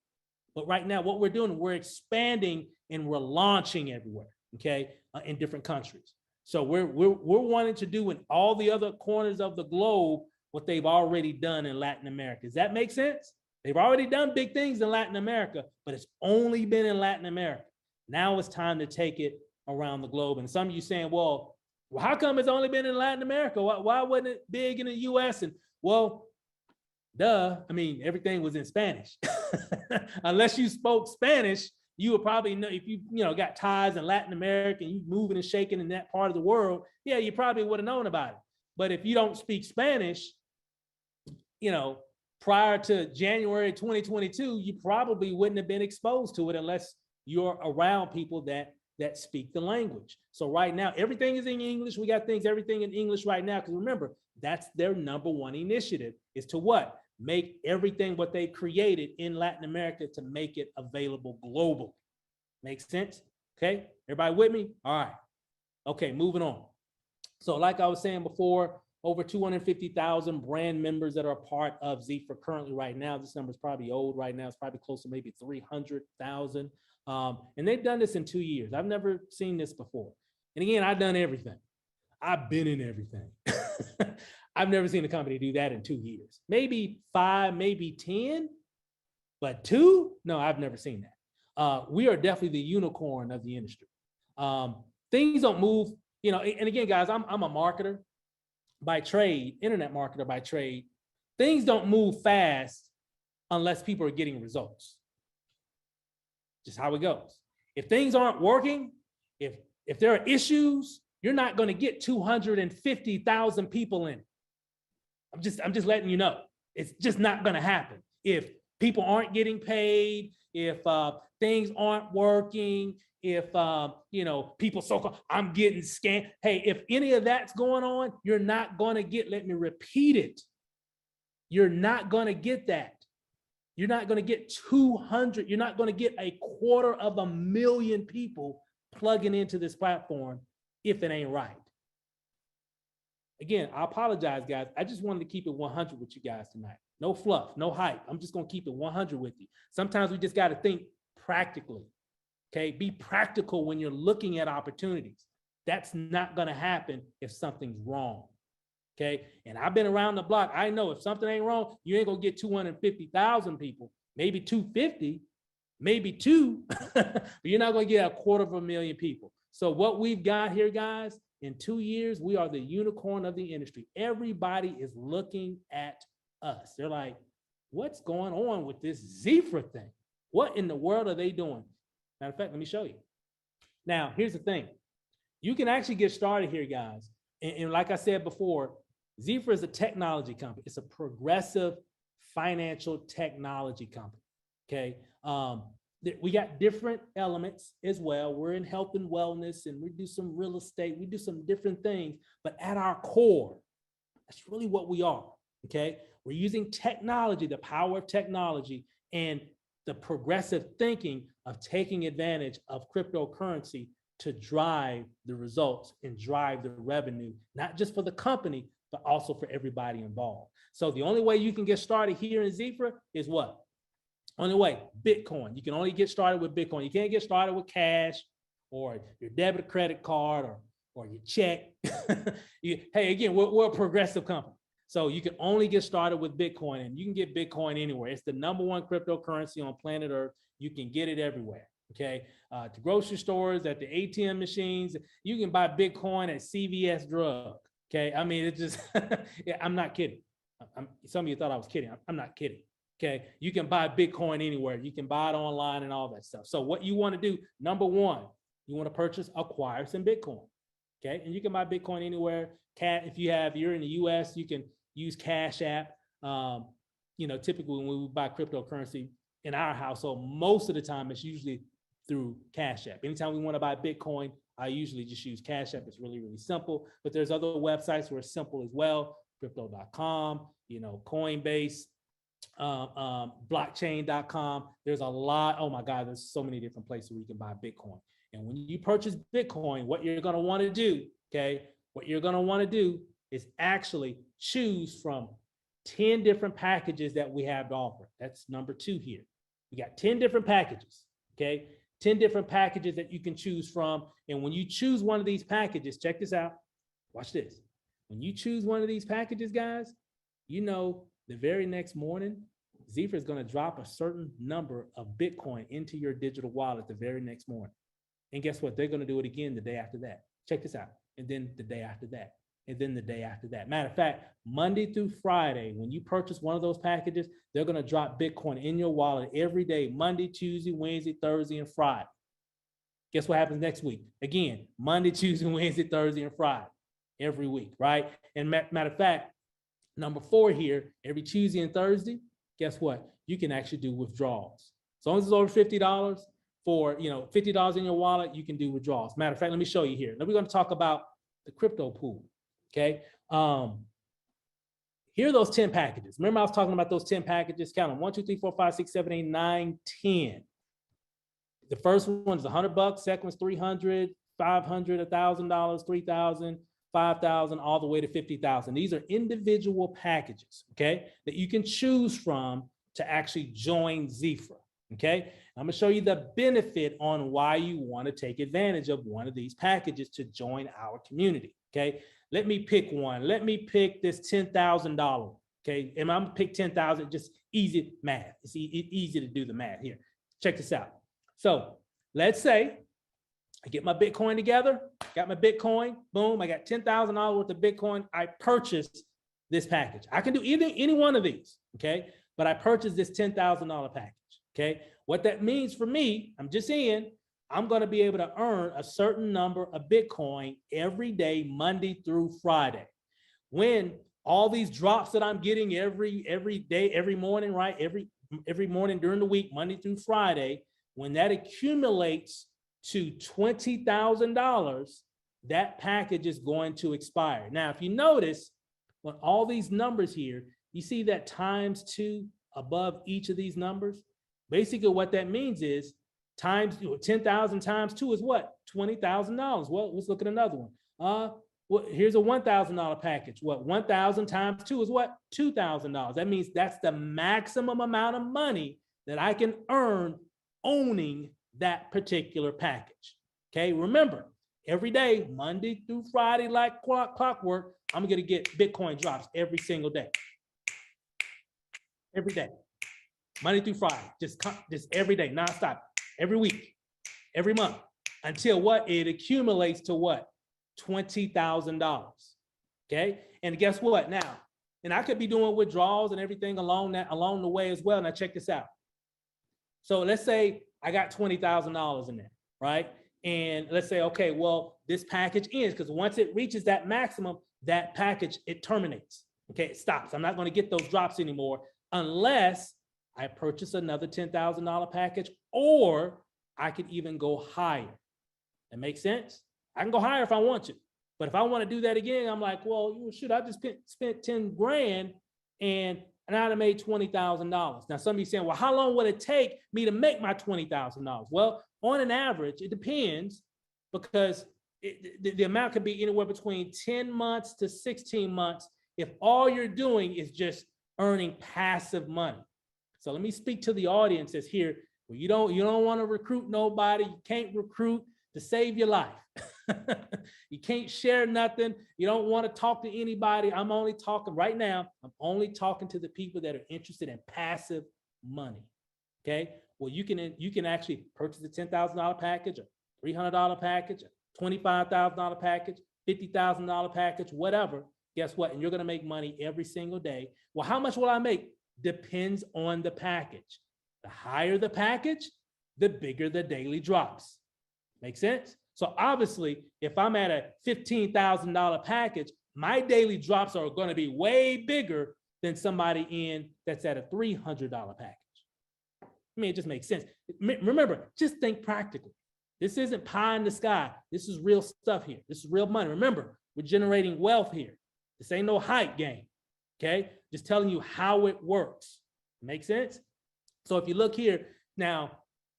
But right now, what we're doing, we're expanding and we're launching everywhere, okay, in different countries. So we're wanting to do in all the other corners of the globe what they've already done in Latin America. Does that make sense? They've already done big things in Latin America, but it's only been in Latin America. Now it's time to take it around the globe. And some of you saying, well, how come it's only been in Latin America? Why wasn't it big in the US? And well, duh, I mean, everything was in Spanish. Unless you spoke Spanish, you would probably know, if you got ties in Latin America and you moving and shaking in that part of the world, yeah, you probably would have known about it. But if you don't speak Spanish, prior to January 2022, you probably wouldn't have been exposed to it unless you're around people that speak the language. So right now, everything is in English. We got everything in English right now. Because remember, that's their #1 initiative, is to what? Make everything what they created in Latin America to make it available globally. Makes sense? Okay, everybody with me? All right. Okay, moving on. So like I was saying before, over 250,000 brand members that are a part of XIFRA currently right now. This number is probably old right now. It's probably close to maybe 300,000. And they've done this in 2 years. I've never seen this before. And again, I've done everything. I've been in everything. I've never seen a company do that in 2 years. Maybe 5, maybe 10, but 2? No, I've never seen that. We are definitely the unicorn of the industry. Things don't move, and again, guys, I'm a marketer by trade, internet marketer by trade. Things don't move fast unless people are getting results. Just how it goes. If things aren't working, if there are issues, you're not going to get 250,000 people in. I'm just letting you know. It's just not going to happen. If people aren't getting paid, if things aren't working, if people so-called, I'm getting scammed. Hey, if any of that's going on, you're not going to get, let me repeat it. You're not going to get that. You're not going to get 200. You're not going to get 250,000 people plugging into this platform if it ain't right. Again, I apologize, guys. I just wanted to keep it 100 with you guys tonight. No fluff, no hype. I'm just going to keep it 100 with you. Sometimes we just got to think practically. Okay, be practical when you're looking at opportunities. That's not going to happen if something's wrong. Okay, and I've been around the block. I know if something ain't wrong, you ain't gonna get 250,000 people, maybe 250, maybe 2, but you're not gonna get 250,000 people. So what we've got here, guys, in 2 years, we are the unicorn of the industry. Everybody is looking at us. They're like, what's going on with this XIFRA thing? What in the world are they doing? Matter of fact, let me show you. Now, here's the thing. You can actually get started here, guys. And like I said before, XIFRA is a technology company. It's a progressive financial technology company, okay? We got different elements as well. We're in health and wellness, and we do some real estate. We do some different things, but at our core, that's really what we are, okay? We're using technology, the power of technology, and the progressive thinking of taking advantage of cryptocurrency to drive the results and drive the revenue, not just for the company, but also for everybody involved. So the only way you can get started here in XIFRA is what? Only way, Bitcoin. You can only get started with Bitcoin. You can't get started with cash or your debit credit card or your check. Hey, again, we're a progressive company. So you can only get started with Bitcoin, and you can get Bitcoin anywhere. It's the #1 cryptocurrency on planet Earth. You can get it everywhere. Okay, to grocery stores, at the ATM machines, you can buy Bitcoin at CVS Drug. Okay, I mean, it's just, yeah, I'm not kidding. Some of you thought I was kidding. I'm not kidding. Okay, you can buy Bitcoin anywhere. You can buy it online and all that stuff. So what you want to do, #1, you want to acquire some Bitcoin. Okay, and you can buy Bitcoin anywhere. If you're in the US, you can use Cash App. Typically when we buy cryptocurrency in our household, most of the time it's usually through Cash App. Anytime we want to buy Bitcoin, I usually just use Cash App. It's really, really simple. But there's other websites where it's simple as well. Crypto.com, Coinbase, blockchain.com. There's a lot. Oh my God, there's so many different places where you can buy Bitcoin. And when you purchase Bitcoin, what you're going to want to do, what you're going to want to do is actually choose from 10 different packages that we have to offer. That's number 2 here. We got 10 different packages, 10 different packages that you can choose from. And when you choose one of these packages, check this out. Watch this. When you choose one of these packages, guys, the very next morning, XIFRA is going to drop a certain number of Bitcoin into your digital wallet the very next morning. And guess what? They're going to do it again the day after that. Check this out. And then the day after that. And then the day after that. Matter of fact, Monday through Friday, when you purchase one of those packages, they're going to drop Bitcoin in your wallet every day, Monday, Tuesday, Wednesday, Thursday, and Friday. Guess what happens next week? Again, Monday, Tuesday, Wednesday, Thursday, and Friday, every week, right? And matter of fact, number 4 here, every Tuesday and Thursday, guess what? You can actually do withdrawals. As long as it's over $50 for, $50 in your wallet, you can do withdrawals. Matter of fact, let me show you here. Now we're going to talk about the crypto pool. Okay. Here are those 10 packages. Remember, I was talking about those 10 packages. Count them: 1, 2, 3, 4, 5, 6, 7, 8, 9, 10. The first one is $100. Second one's $300, $500, $1,000, $3,000, $5,000, all the way to $50,000. These are individual packages, that you can choose from to actually join XIFRA. Okay. I'm going to show you the benefit on why you want to take advantage of one of these packages to join our community. Okay. Let me pick one. Let me pick this $10,000. Okay. And I'm going to pick 10,000, just easy math. It's easy to do the math here. Check this out. So let's say I get my Bitcoin together, got my Bitcoin, boom. I got $10,000 worth of Bitcoin. I purchased this package. I can do any one of these. Okay. But I purchased this $10,000 package. Okay. What that means for me, I'm just saying, I'm going to be able to earn a certain number of Bitcoin every day, Monday through Friday. When all these drops that I'm getting every day, every morning, right? Every morning during the week, Monday through Friday, when that accumulates to $20,000, that package is going to expire. Now, if you notice, when all these numbers here, you see that ×2 above each of these numbers. Basically, what that means is 10,000 times 2 is what? $20,000. Well, let's look at another one. Here's a $1,000 package. What? 1,000 times 2 is what? $2,000. That means that's the maximum amount of money that I can earn owning that particular package. Okay, remember, every day, Monday through Friday, like clockwork, I'm going to get Bitcoin drops every single day. Every day. Monday through Friday, just every day, nonstop, every week, every month, until what? It accumulates to what? $20,000. Okay, and guess what? Now, and I could be doing withdrawals and everything along the way as well. Now check this out. So let's say I got $20,000 in there, right? And let's say, okay, well, this package ends, because once it reaches that maximum, that package, it terminates. Okay, it stops. I'm not going to get those drops anymore unless I purchase another $10,000 package, or I could even go higher. That makes sense? I can go higher if I want to. But if I want to do that again, I'm like, well, shoot, I just spent 10 grand and I'd have made $20,000. Now, some of you saying, well, how long would it take me to make my $20,000? Well, on an average, it depends, because the amount could be anywhere between 10 months to 16 months if all you're doing is just earning passive money. So let me speak to the audience that's here. Well, you don't want to recruit nobody. You can't recruit to save your life. You can't share nothing. You don't want to talk to anybody. I'm only talking right now. I'm only talking to the people that are interested in passive money. Okay. Well, you can actually purchase a $10,000 package, a $300 package, a $25,000 package, $50,000 package, whatever. Guess what? And you're going to make money every single day. Well, how much will I make? Depends on the package. The higher the package, the bigger the daily drops. Make sense? So obviously, if I'm at a $15,000 package, my daily drops are going to be way bigger than somebody in that's at a $300 package. I mean, it just makes sense. Remember, just think practically. This isn't pie in the sky. This is real stuff here. This is real money. Remember, we're generating wealth here. This ain't no hype game, okay? Just telling you how it works. Make sense? So if you look here, now,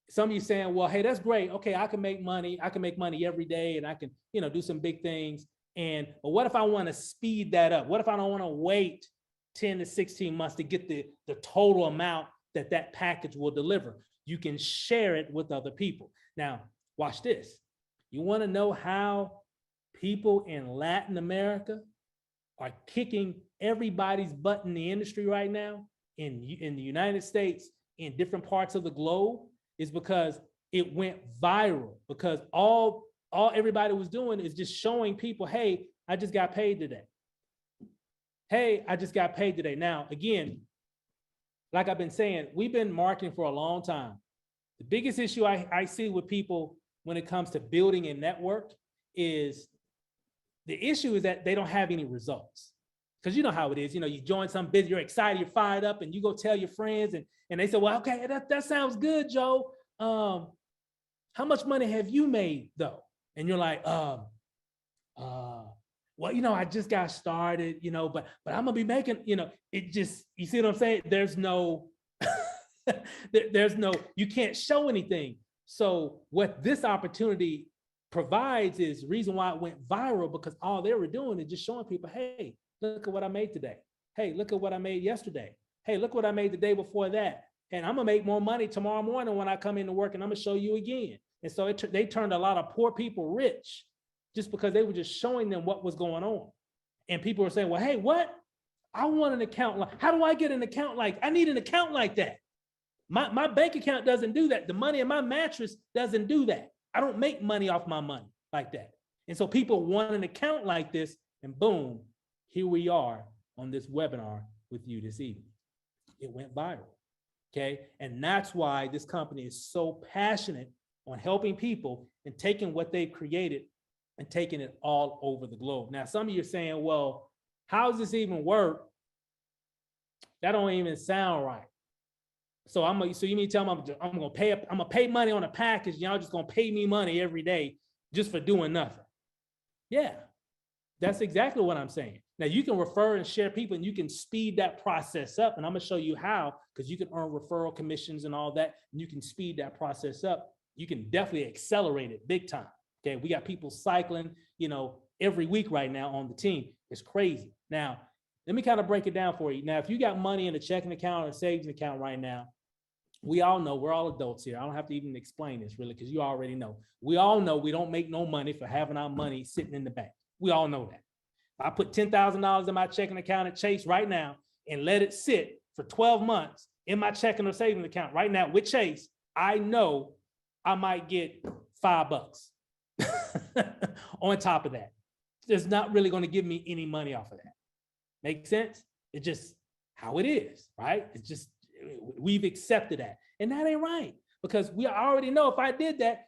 some of you saying, well, hey, that's great. Okay, I can make money. I can make money every day and I can, do some big things. But what if I want to speed that up? What if I don't want to wait 10 to 16 months to get the total amount that package will deliver? You can share it with other people. Now, watch this. You want to know how people in Latin America are kicking everybody's butt in the industry right now in the United States, in different parts of the globe? Is because it went viral, because all everybody was doing is just showing people, hey, I just got paid today. Hey, I just got paid today. Now, again, like I've been saying, we've been marketing for a long time. The biggest issue I see with people when it comes to building a network is the issue is that they don't have any results. Because you know how it is, you join some business, you're excited, you're fired up, and you go tell your friends, and they say, well, okay, that sounds good, Joe. How much money have you made though? And you're like, well, I just got started, but I'm gonna be making, it just, you see what I'm saying? There's no, you can't show anything. So what this opportunity provides is reason why it went viral, because all they were doing is just showing people, hey, look at what I made today. Hey, look at what I made yesterday. Hey, look what I made the day before that. And I'm gonna make more money tomorrow morning when I come into work, and I'm gonna show you again. And so they turned a lot of poor people rich just because they were just showing them what was going on. And people were saying, well, hey, what? I want an account. How do I get an account I need an account like that. My bank account doesn't do that. The money in my mattress doesn't do that. I don't make money off my money like that. And so people want an account like this, and boom, here we are on this webinar with you this evening. It went viral, okay? And that's why this company is so passionate on helping people and taking what they've created and taking it all over the globe. Now, some of you are saying, well, how does this even work? That don't even sound right. So you mean to tell me I'm gonna pay money on a package, y'all just gonna pay me money every day just for doing nothing? Yeah, that's exactly what I'm saying. Now you can refer and share people, and you can speed that process up. And I'm gonna show you how, because you can earn referral commissions and all that, and you can speed that process up. You can definitely accelerate it big time. Okay, we got people cycling, every week right now on the team. It's crazy. Now, let me kind of break it down for you. Now, if you got money in a checking account or a savings account right now, we all know, we're all adults here. I don't have to even explain this really, because you already know. We all know we don't make no money for having our money sitting in the bank. We all know that. If I put $10,000 in my checking account at Chase right now and let it sit for 12 months in my checking or savings account right now with Chase, I know I might get $5 on top of that. It's not really going to give me any money off of that. Make sense? It's just how it is, right? It's just, we've accepted that. And that ain't right, because we already know if I did that,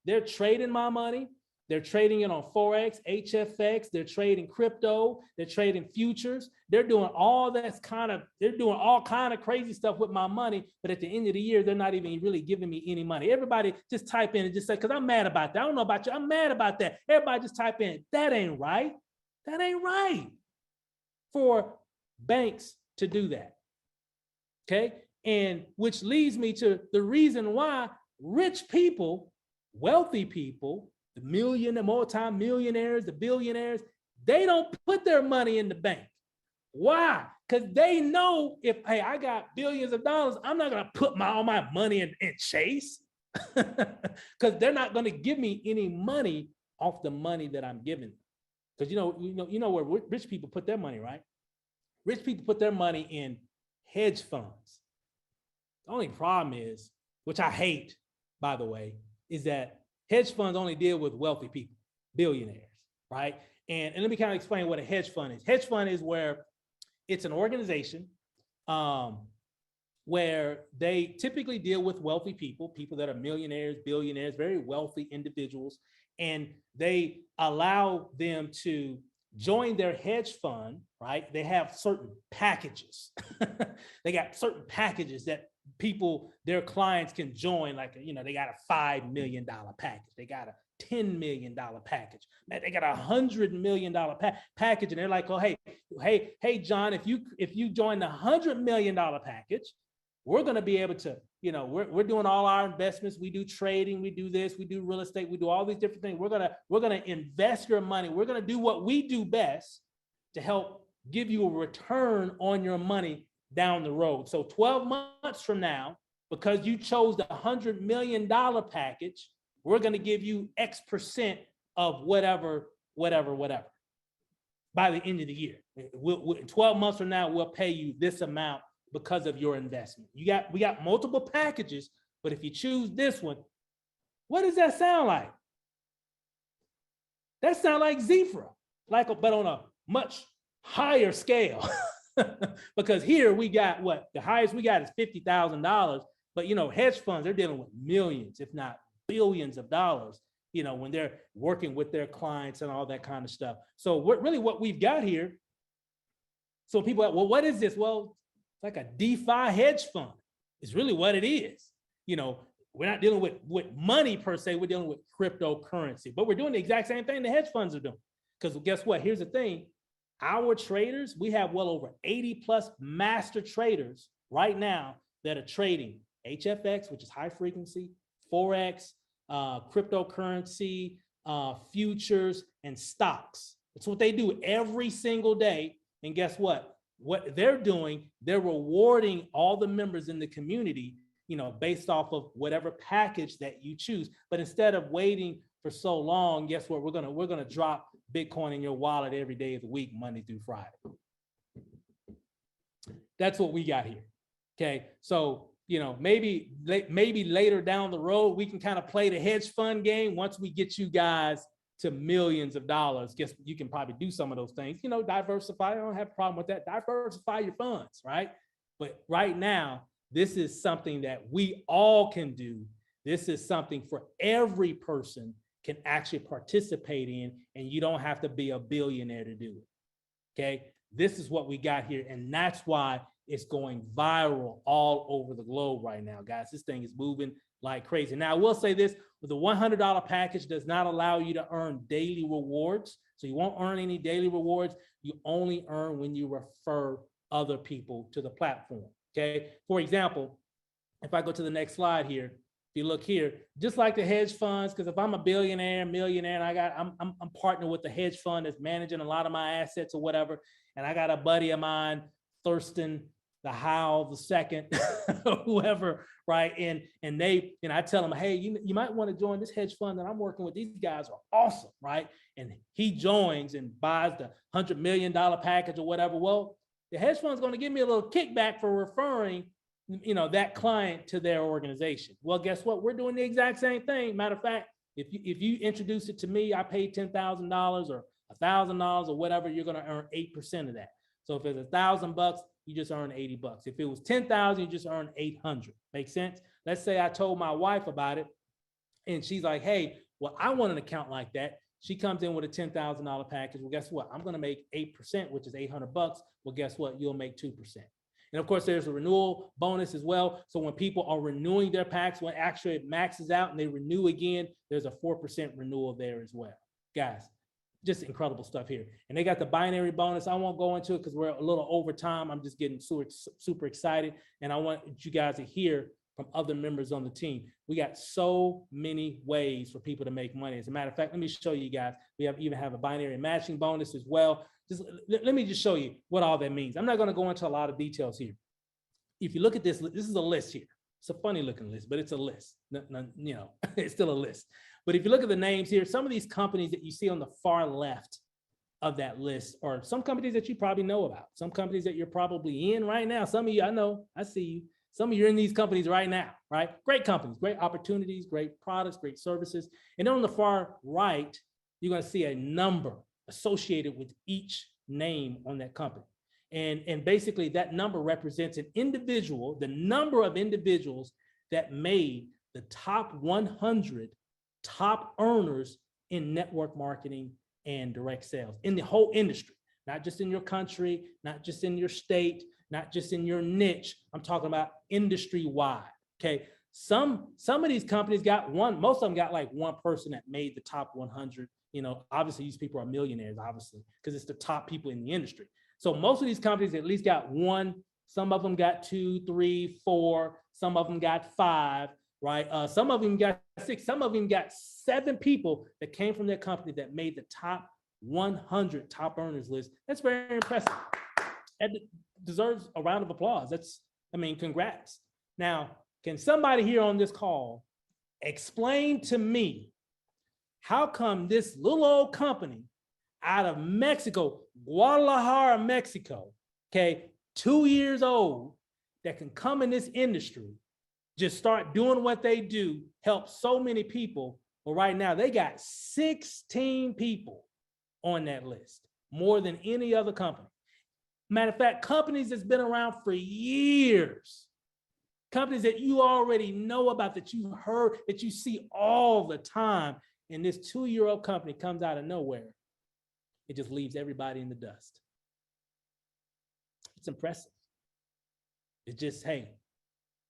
they're trading my money. They're trading it on Forex, HFX, they're trading crypto, they're trading futures. They're doing all kind of crazy stuff with my money. But at the end of the year, they're not even really giving me any money. Everybody just type in and just say, because I'm mad about that. I don't know about you. I'm mad about that. Everybody just type in, that ain't right. That ain't right for banks to do that. Okay. And which leads me to the reason why rich people, wealthy people, the multi-millionaires, the billionaires, they don't put their money in the bank. Why? Because they know if, hey, I got billions of dollars, I'm not going to put all my money in Chase, because they're not going to give me any money off the money that I'm giving. Because you know where rich people put their money, right? Rich people put their money in hedge funds. The only problem is, which I hate, by the way, is that hedge funds only deal with wealthy people, billionaires, right? And let me kind of explain what a hedge fund is. Hedge fund is where it's an organization where they typically deal with wealthy people, people that are millionaires, billionaires, very wealthy individuals, and they allow them to join their hedge fund, right? They have certain packages. They got certain packages that people, their clients can join, like, they got a $5 million package. They got a $10 million package. They got a $100 million package. And they're like, oh, hey, John, if you join the $100 million package, we're going to be able to, we're doing all our investments. We do trading, we do this, we do real estate, we do all these different things. We're going to invest your money. We're going to do what we do best to help give you a return on your money down the road. So 12 months from now, because you chose the $100 million package, we're going to give you X% of whatever by the end of the year. 12 months from now, we'll pay you this amount because of your investment. We got multiple packages, but if you choose this one, what does that sound like? That sounds like XIFRA, but on a much higher scale. Because here we got the highest we got is $50,000, but hedge funds, they're dealing with millions, if not billions of dollars, when they're working with their clients and all that kind of stuff. So what we've got here, so people are, well, what is this? Well, it's like a DeFi hedge fund. It's really what it is. We're not dealing with money per se, we're dealing with cryptocurrency, but we're doing the exact same thing the hedge funds are doing. Because guess what? Here's the thing. Our traders, we have well over 80 plus master traders right now that are trading HFX, which is high frequency, Forex, cryptocurrency, futures, and stocks. That's what they do every single day. And guess what? What they're doing, they're rewarding all the members in the community, based off of whatever package that you choose. But instead of waiting for so long, guess what? We're gonna drop Bitcoin in your wallet every day of the week, Monday through Friday. That's what we got here. Okay, so maybe later down the road we can kind of play the hedge fund game. Once we get you guys to millions of dollars, guess you can probably do some of those things. Diversify. I don't have a problem with that. Diversify your funds, right? But right now, this is something that we all can do. This is something for every person can actually participate in, and you don't have to be a billionaire to do it. Okay, this is what we got here, and that's why it's going viral all over the globe right now, guys. This thing is moving like crazy. Now, I will say this, with the $100 package does not allow you to earn daily rewards. So you won't earn any daily rewards. You only earn when you refer other people to the platform, okay? For example, if I go to the next slide here, if you look here, just like the hedge funds, because if I'm a millionaire, and I'm partnered with the hedge fund that's managing a lot of my assets or whatever, and I got a buddy of mine, Thurston, the Howell, the second, whoever, right? And I tell them, hey, you might want to join this hedge fund that I'm working with. These guys are awesome, right? And he joins and buys the $100 million package or whatever. Well, the hedge fund's going to give me a little kickback for referring, that client to their organization. Well, guess what? We're doing the exact same thing. Matter of fact, if you introduce it to me, I paid $10,000 or $1,000 or whatever, you're going to earn 8% of that. So if it's $1,000, you just earn 80 bucks. If it was 10,000, you just earn 800. Make sense? Let's say I told my wife about it and she's like, hey, well, I want an account like that. She comes in with a $10,000 package. Well, guess what? I'm going to make 8%, which is 800 bucks. Well, guess what? You'll make 2%. And of course, there's a renewal bonus as well. So when people are renewing their packs, when actually it maxes out and they renew again, there's a 4% renewal there as well. Guys, just incredible stuff here. And they got the binary bonus. I won't go into it because we're a little over time. I'm just getting super excited. And I want you guys to hear from other members on the team. We got so many ways for people to make money. As a matter of fact, let me show you guys. We even have a binary matching bonus as well. Let me just show you what all that means. I'm not going to go into a lot of details here. If you look at this is a list here. It's a funny looking list, but it's a list. It's still a list. But if you look at the names here, some of these companies that you see on the far left of that list are some companies that you probably know about, some companies that you're probably in right now. Some of you, I know, I see you. Some of you are in these companies right now, right? Great companies, great opportunities, great products, great services. And then on the far right, you're going to see a number associated with each name on that company. And basically that number represents an individual, the number of individuals that made the top 100 top earners in network marketing and direct sales in the whole industry, not just in your country, not just in your state, not just in your niche. I'm talking about industry-wide, okay? Some of these companies got one, most of them got like one person that made the top 100. You know, obviously these people are millionaires, obviously, because it's the top people in the industry. So most of these companies at least got one. Some of them got 2, 3, 4. Some of them got 5, right? Some of them got 6. Some of them got 7 people that came from their company that made the top 100 top earners list. That's very impressive. And deserves a round of applause. Congrats. Now, can somebody here on this call explain to me how come this little old company out of Mexico, Guadalajara, Mexico, okay, 2 years old, that can come in this industry, just start doing what they do, help so many people. Well, right now they got 16 people on that list, more than any other company. Matter of fact, companies that's been around for years, companies that you already know about, that you heard, that you see all the time, and this 2-year-old company comes out of nowhere. It just leaves everybody in the dust. It's impressive. It's just, hey,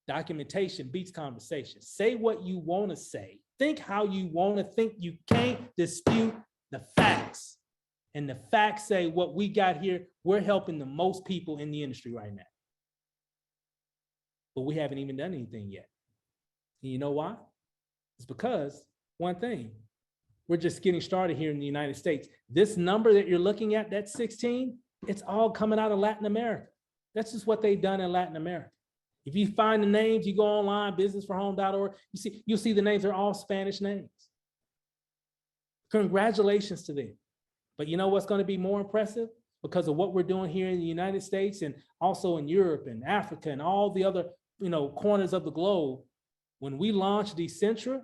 documentation beats conversation. Say what you want to say. Think how you want to think. You can't dispute the facts. And the facts say what we got here, we're helping the most people in the industry right now. But we haven't even done anything yet. And you know why? It's because one thing, we're just getting started here in the United States. This number that you're looking at, that 16, it's all coming out of Latin America. That's just what they've done in Latin America. If you find the names, you go online, businessforhome.org, you'll see the names are all Spanish names. Congratulations to them. But you know what's going to be more impressive? Because of what we're doing here in the United States and also in Europe and Africa and all the other, corners of the globe, when we launch XIFRA,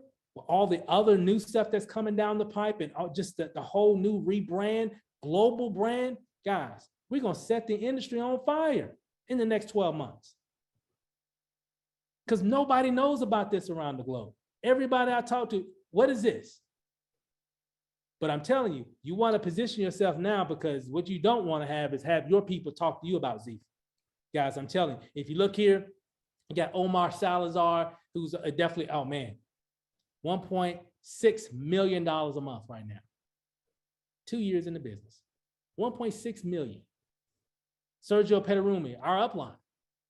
all the other new stuff that's coming down the pipe and just the whole new rebrand, global brand, guys, we're going to set the industry on fire in the next 12 months. Because nobody knows about this around the globe. Everybody I talk to, what is this? But I'm telling you, you want to position yourself now, because what you don't want to have is have your people talk to you about XIFRA. Guys, I'm telling you, if you look here, you got Omar Salazar, who's definitely, oh man, $1.6 million a month right now. 2 years in the business. 1.6 million. Sergio Pederumi, our upline,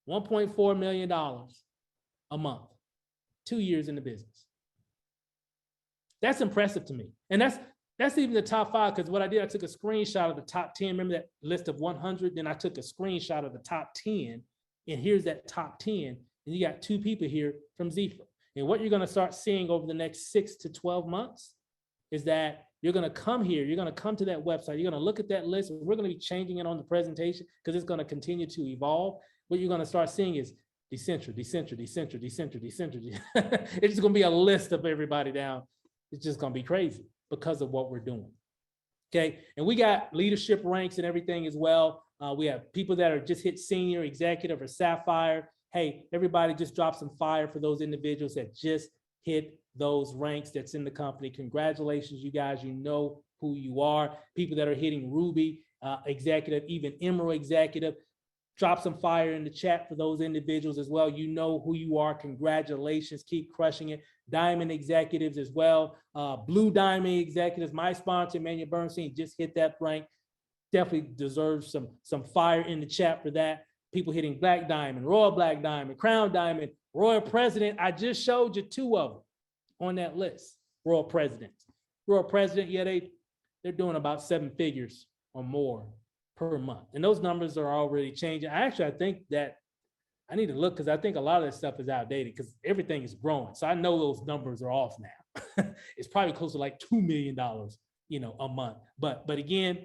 $1.4 million a month. 2 years in the business. That's impressive to me. And that's even the top 5, because what I did, I took a screenshot of the top 10. Remember that list of 100? Then I took a screenshot of the top 10, and here's that top 10. And you got 2 people here from XIFRA. And what you're going to start seeing over the next 6 to 12 months is that you're going to come here, you're going to come to that website, you're going to look at that list, and we're going to be changing it on the presentation because it's going to continue to evolve. What you're going to start seeing is XIFRA. It's just going to be a list of everybody down. It's just going to be crazy because of what we're doing. Okay. And we got leadership ranks and everything as well. We have people that are just hit senior, executive, or sapphire. Hey, everybody just drop some fire for those individuals that just hit those ranks that's in the company. Congratulations, you guys. You know who you are. People that are hitting Ruby executive, even Emerald executive, drop some fire in the chat for those individuals as well. You know who you are. Congratulations. Keep crushing it. Diamond executives as well. Blue Diamond executives. My sponsor, Emmanuel Bernstein, just hit that rank. Definitely deserves some fire in the chat for that. People hitting Black Diamond, Royal Black Diamond, Crown Diamond, Royal President. I just showed you 2 of them on that list. Royal President. Royal President, yeah, they're doing about 7 figures or more per month. And those numbers are already changing. I think that I need to look, because I think a lot of that stuff is outdated because everything is growing. So I know those numbers are off now. It's probably close to like $2 million, a month. But again,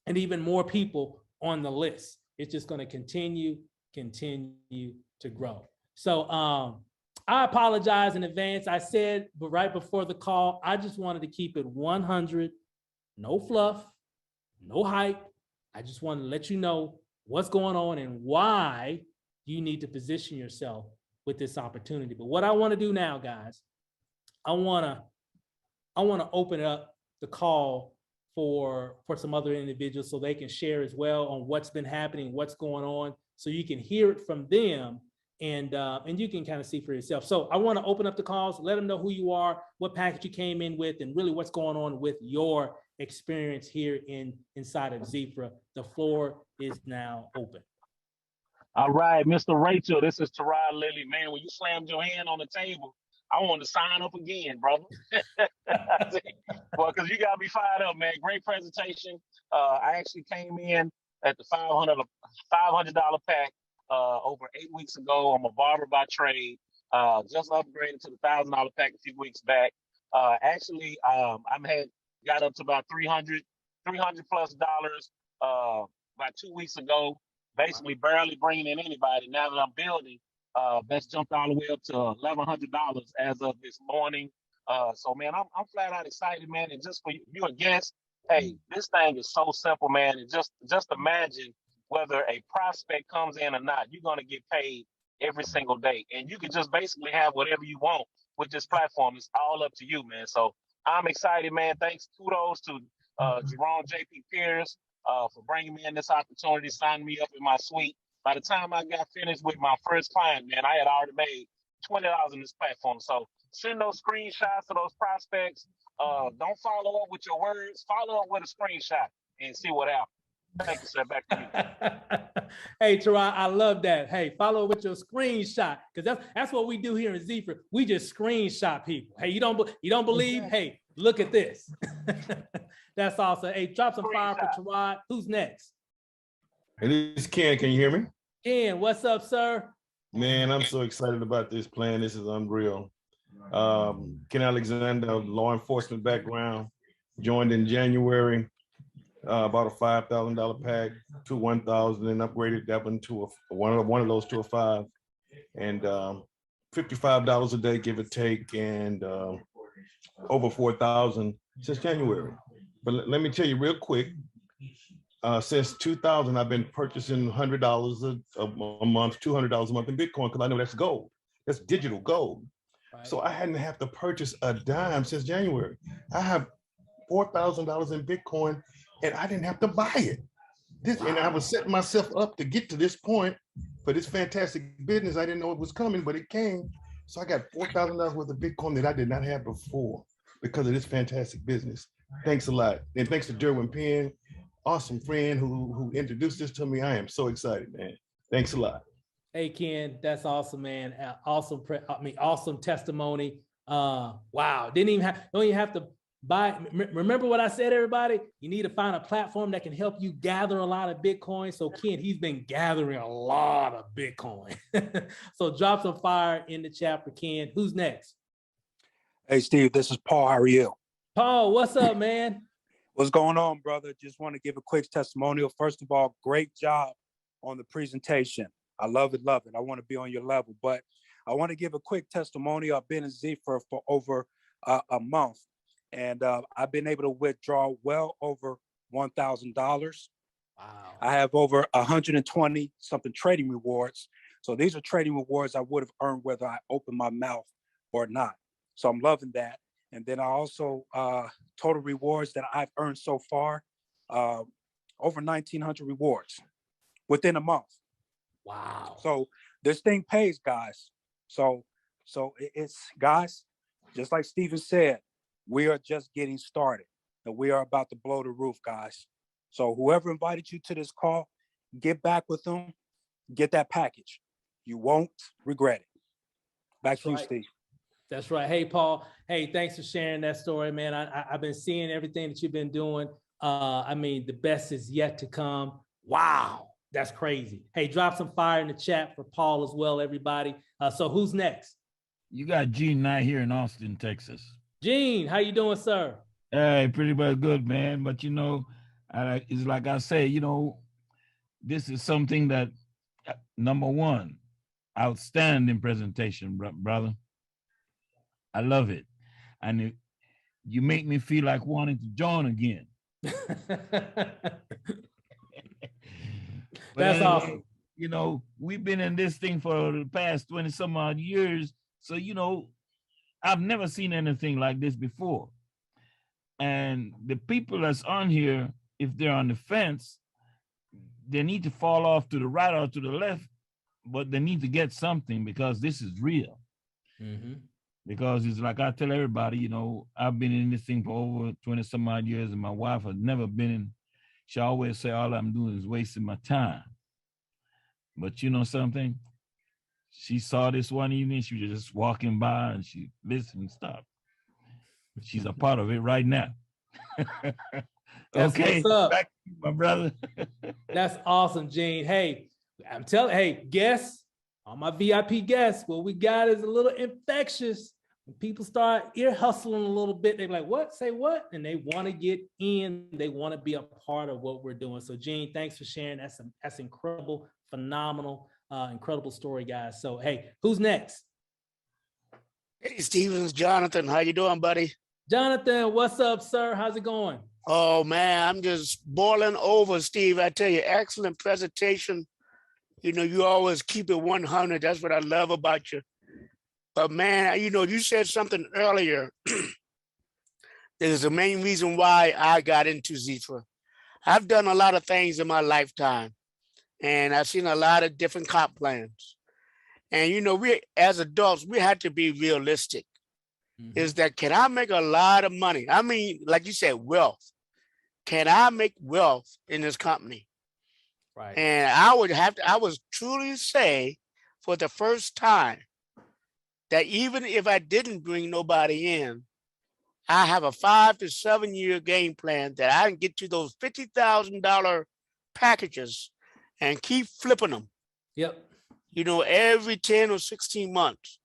and even more people on the list. It's just going to continue to grow. So I apologize in advance. I said, but right before the call, I just wanted to keep it 100, no fluff, no hype. I just want to let you know what's going on and why you need to position yourself with this opportunity. But what I want to do now, guys, I want to open up the call for some other individuals so they can share as well on what's been happening, what's going on, so you can hear it from them and you can kind of see for yourself. So I want to open up the calls, let them know who you are, what package you came in with, and really what's going on with your experience here inside of XIFRA. The floor is now open. All right, Mr. Rachel, this is Terrell Lilly. Man, when you slammed your hand on the table, I wanted to sign up again, brother. Well, because you got me fired up, man. Great presentation. I actually came in at the $500 pack over 8 weeks ago. I'm a barber by trade. Just upgraded to the $1,000 pack a few weeks back. Actually, got up to about $300 plus about 2 weeks ago. Basically, barely bringing in anybody. Now that I'm building, that's jumped all the way up to $1,100 as of this morning. So, man, I'm flat out excited, man. And just for you a guest, hey, this thing is so simple, man. And just imagine whether a prospect comes in or not, you're going to get paid every single day. And you can just basically have whatever you want with this platform. It's all up to you, man. So I'm excited, man. Thanks. Kudos to Jerome J.P. Pierce for bringing me in this opportunity, signing me up in my suite. By the time I got finished with my first client, man, I had already made $20 on this platform. So send those screenshots to those prospects. Don't follow up with your words. Follow up with a screenshot and see what happens. Thank you, sir. Back to you. Hey, Terrell, I love that. Hey, follow with your screenshot, because that's what we do here in XIFRA. We just screenshot people. Hey, you don't believe? Hey, look at this. That's awesome. Hey, drop some fire for Terrell. Who's next? Hey, this is Ken. Can you hear me? Ken, what's up, sir? Man, I'm so excited about this plan. This is unreal. Ken Alexander, law enforcement background, joined in January. Bought a $5,000 pack to 1,000 and upgraded that one to one of those to a 5, and $55 a day, give or take, and over 4,000 since January. But let me tell you real quick. Since 2000, I've been purchasing $100 a month, $200 a month in Bitcoin, because I know that's gold. That's digital gold. Right. So I hadn't have to purchase a dime since January. I have $4,000 in Bitcoin, and I didn't have to buy it. And I was setting myself up to get to this point for this fantastic business. I didn't know it was coming, but it came. So I got $4,000 worth of Bitcoin that I did not have before because of this fantastic business. Thanks a lot. And thanks to Derwin Penn, awesome friend who introduced this to me. I am so excited, man. Thanks a lot. Hey, Ken, that's awesome, man. Awesome testimony. Wow. Don't even have to buy. Remember what I said, everybody? You need to find a platform that can help you gather a lot of Bitcoin. So Ken, he's been gathering a lot of Bitcoin. So drop some fire in the chat for Ken. Who's next? Hey, Steve, this is Paul. How are you? Paul, what's up, man? What's going on, brother? Just want to give a quick testimonial. First of all, great job on the presentation. I love it, love it. I want to be on your level, but I want to give a quick testimonial. I've been in XIFRA for over a month, and I've been able to withdraw well over $1,000. Wow. I have over 120 something trading rewards. So these are trading rewards I would have earned whether I opened my mouth or not. So I'm loving that. And then I also, total rewards that I've earned so far, over 1,900 rewards within a month. Wow. So this thing pays, guys. So it's, guys, just like Steven said, we are just getting started and we are about to blow the roof, guys. So whoever invited you to this call, get back with them, get that package. You won't regret it. Back to you, Steve. That's right. Hey, Paul. Hey, thanks for sharing that story, man. I've been seeing everything that you've been doing. The best is yet to come. Wow, that's crazy. Hey, drop some fire in the chat for Paul as well, everybody. So who's next? You got Gene Knight here in Austin, Texas. Gene, how you doing, sir? Hey, pretty well good, man. But it's like I say, this is something that, number one, outstanding presentation, brother. I love it. And you make me feel like wanting to join again. But That's anyway, awesome. you know, we've been in this thing for the past 20 some odd years. So, you know, I've never seen anything like this before. And the people that's on here, if they're on the fence, they need to fall off to the right or to the left, but they need to get something because this is real. Because it's like I tell everybody, you know, I've been in this thing for over 20 some odd years, and my wife has never been in. She always say all I'm doing is wasting my time. But you know something? She saw this one evening, she was just walking by and she listened and stopped. She's a part of it right now. That's okay, what's up. back to you, my brother. That's awesome, Gene. Hey, I'm telling, hey, guests, all my VIP guests, what we got is a little infectious. When people start ear hustling a little bit, they're like, what? Say what? And they want to get in. They want to be a part of what we're doing. So, Gene, thanks for sharing. That's incredible, phenomenal, incredible story, guys. So, hey, who's next? Hey, Stevens, Jonathan, how you doing, buddy? Jonathan, what's up, sir? How's it going? Oh, man, I'm just boiling over, Steve. I tell you, excellent presentation. You know, you always keep it 100. That's what I love about you. But, man, you know, you said something earlier. There's the main reason why I got into XIFRA. I've done a lot of things in my lifetime, and I've seen a lot of different comp plans. And, you know, we as adults, we have to be realistic. Is that, can I make a lot of money? I mean, like you said, wealth. Can I make wealth in this company? Right. And I would truly say for the first time that even if I didn't bring nobody in, I have a 5 to 7 year game plan that I can get to those $50,000 packages and keep flipping them. Yep. You know, every 10 or 16 months.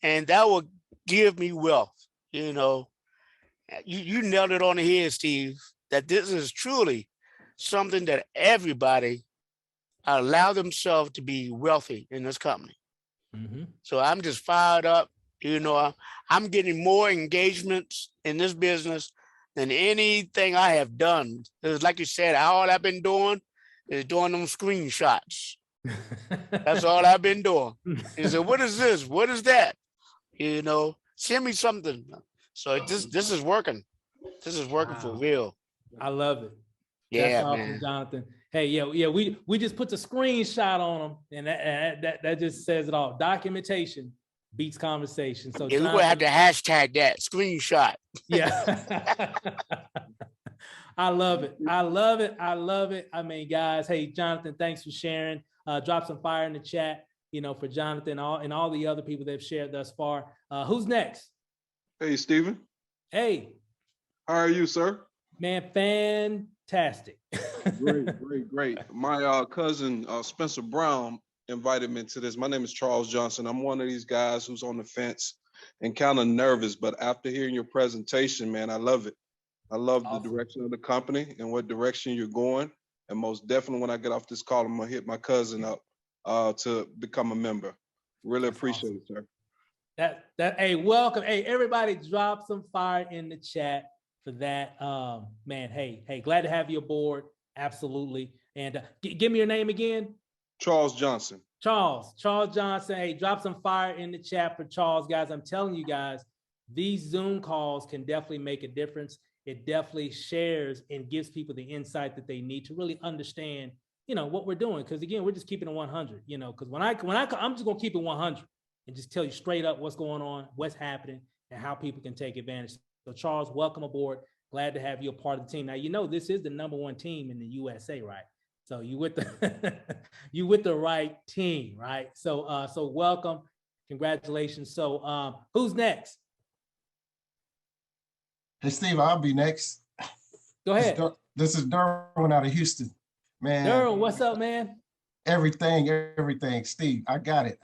And that will give me wealth. You know, you nailed it on the head, Steve, that this is truly something that everybody allow themselves to be wealthy in this company. So I'm just fired up. You know, I'm getting more engagements in this business than anything I have done. It's like you said, all I've been doing is doing them screenshots. That's all I've been doing. He said, what is this? What is that? You know, send me something. So this is working. This is working for real. I love it. Yeah, that's awesome, man. Jonathan. Hey, yeah, we just put the screenshot on them, and that just says it all. Documentation beats conversation. So yeah, we're gonna have to hashtag that screenshot. Yeah. I love it. I love it. I love it. I mean, guys, hey, Jonathan, thanks for sharing. Drop some fire in the chat, you know, for Jonathan and all the other people that have shared thus far. Who's next? Hey, Stephen. Hey. How are you, sir? Man, fantastic. Great. My cousin, Spencer Brown, invited me to this. My name is Charles Johnson. I'm one of these guys who's on the fence and kind of nervous, but after hearing your presentation, man, I love it. I love the direction of the company and what direction you're going. And most definitely when I get off this call, I'm gonna hit my cousin up to become a member. Really appreciate it, sir. Hey, welcome. Hey, everybody drop some fire in the chat for that. Man, hey, glad to have you aboard. Absolutely. And give me your name again. Charles Johnson. Charles Johnson. Hey, drop some fire in the chat for Charles, guys. I'm telling you guys, these Zoom calls can definitely make a difference. It definitely shares and gives people the insight that they need to really understand, you know, what we're doing. Because again, we're just keeping it 100, you know, because when I'm just going to keep it 100 and just tell you straight up what's going on, what's happening, and how people can take advantage. So Charles, welcome aboard. Glad to have you a part of the team. Now, you know, this is the #1 team in the USA, right? So you with the you with the right team, right? So so welcome, congratulations. So who's next? Hey, Steve, I'll be next. Go ahead. This is Derwin out of Houston, man. Derwin, what's up, man? Everything. Steve, I got it.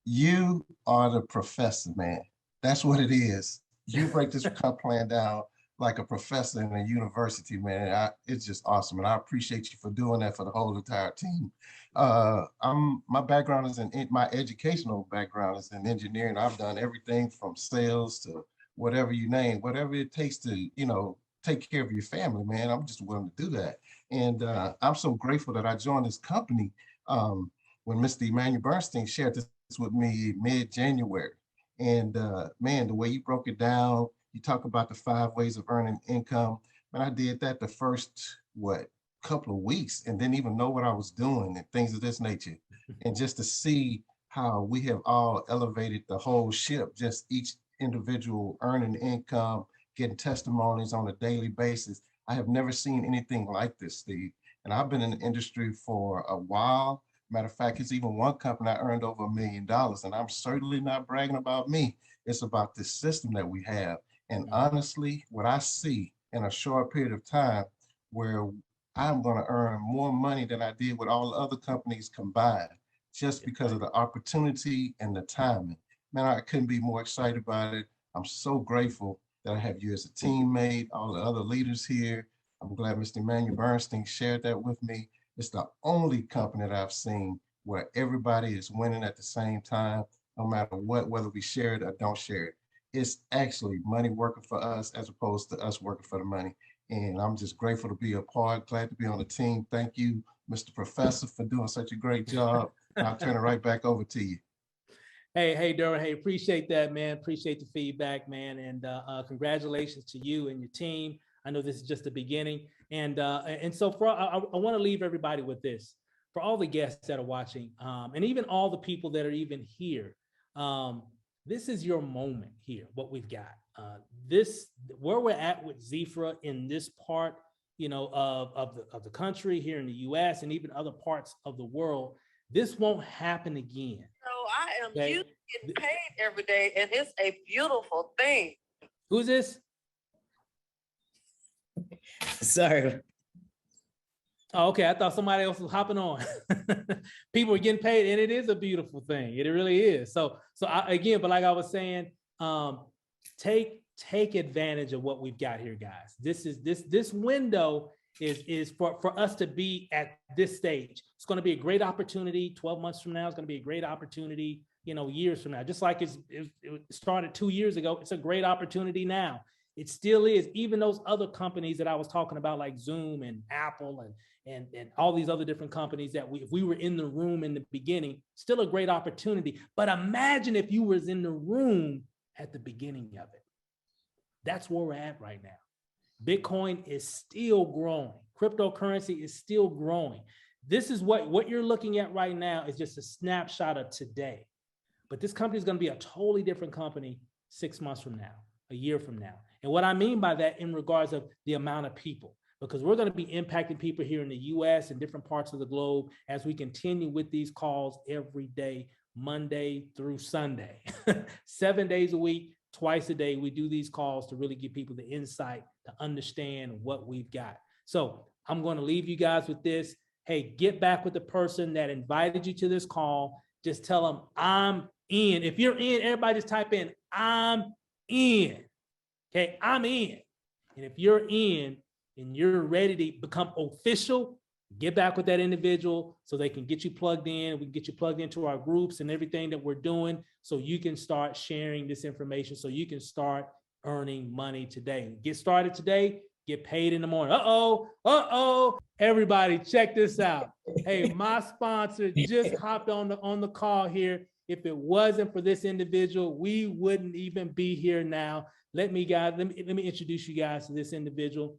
You are the professor, man. That's what it is. You break this comp plan down like a professor in a university, man. It's just awesome. And I appreciate you for doing that for the whole entire team. My background is my educational background is in engineering. I've done everything from sales to whatever you name, whatever it takes to, you know, take care of your family, man, I'm just willing to do that. And I'm so grateful that I joined this company when Mr. Emmanuel Bernstein shared this with me mid-January. And man, the way you broke it down, you talk about the 5 ways of earning income. Man, I did that the first, couple of weeks and didn't even know what I was doing and things of this nature. And just to see how we have all elevated the whole ship, just each individual earning income, getting testimonies on a daily basis. I have never seen anything like this, Steve. And I've been in the industry for a while. Matter of fact, it's even one company I earned over $1 million. And I'm certainly not bragging about me. It's about this system that we have. And honestly, what I see in a short period of time where I'm going to earn more money than I did with all the other companies combined, just because of the opportunity and the timing. Man, I couldn't be more excited about it. I'm so grateful that I have you as a teammate, all the other leaders here. I'm glad Mr. Emmanuel Bernstein shared that with me. It's the only company that I've seen where everybody is winning at the same time, no matter what, whether we share it or don't share it. It's actually money working for us as opposed to us working for the money. And I'm just grateful to be a part, glad to be on the team. Thank you, Mr. Professor, for doing such a great job. I'll turn it right back over to you. Hey, Durham. Hey, appreciate that, man. Appreciate the feedback, man. And congratulations to you and your team. I know this is just the beginning. And so I want to leave everybody with this. For all the guests that are watching, and even all the people that are even here, this is your moment here, what we've got. Where we're at with XIFRA in this part, of the country here in the US and even other parts of the world, this won't happen again. So I am used to getting paid every day, and it's a beautiful thing. Who's this? Sorry. Oh, okay. I thought somebody else was hopping on. People are getting paid, and it is a beautiful thing. It really is. So again, but like I was saying, take advantage of what we've got here, guys. This window is for us to be at this stage. It's going to be a great opportunity. 12 months from now, it's going to be a great opportunity. Years from now, just like it started 2 years ago, it's a great opportunity now. It still is. Even those other companies that I was talking about, like Zoom and Apple and all these other different companies that if we were in the room in the beginning, still a great opportunity. But imagine if you was in the room at the beginning of it. That's where we're at right now. Bitcoin is still growing. Cryptocurrency is still growing. This is what you're looking at right now is just a snapshot of today. But this company is going to be a totally different company 6 months from now, a year from now. And what I mean by that in regards of the amount of people, because we're going to be impacting people here in the US and different parts of the globe as we continue with these calls every day, Monday through Sunday, 7 days a week, twice a day. We do these calls to really give people the insight to understand what we've got. So I'm going to leave you guys with this. Hey, get back with the person that invited you to this call. Just tell them I'm in. If you're in, everybody just type in, I'm in. Okay, I'm in. And if you're in and you're ready to become official, get back with that individual so they can get you plugged in. We can get you plugged into our groups and everything that we're doing so you can start sharing this information so you can start earning money today. Get started today, get paid in the morning. Uh-oh. Everybody, check this out. Hey, my sponsor just hopped on the call here. If it wasn't for this individual, we wouldn't even be here now. Let me introduce you guys to this individual,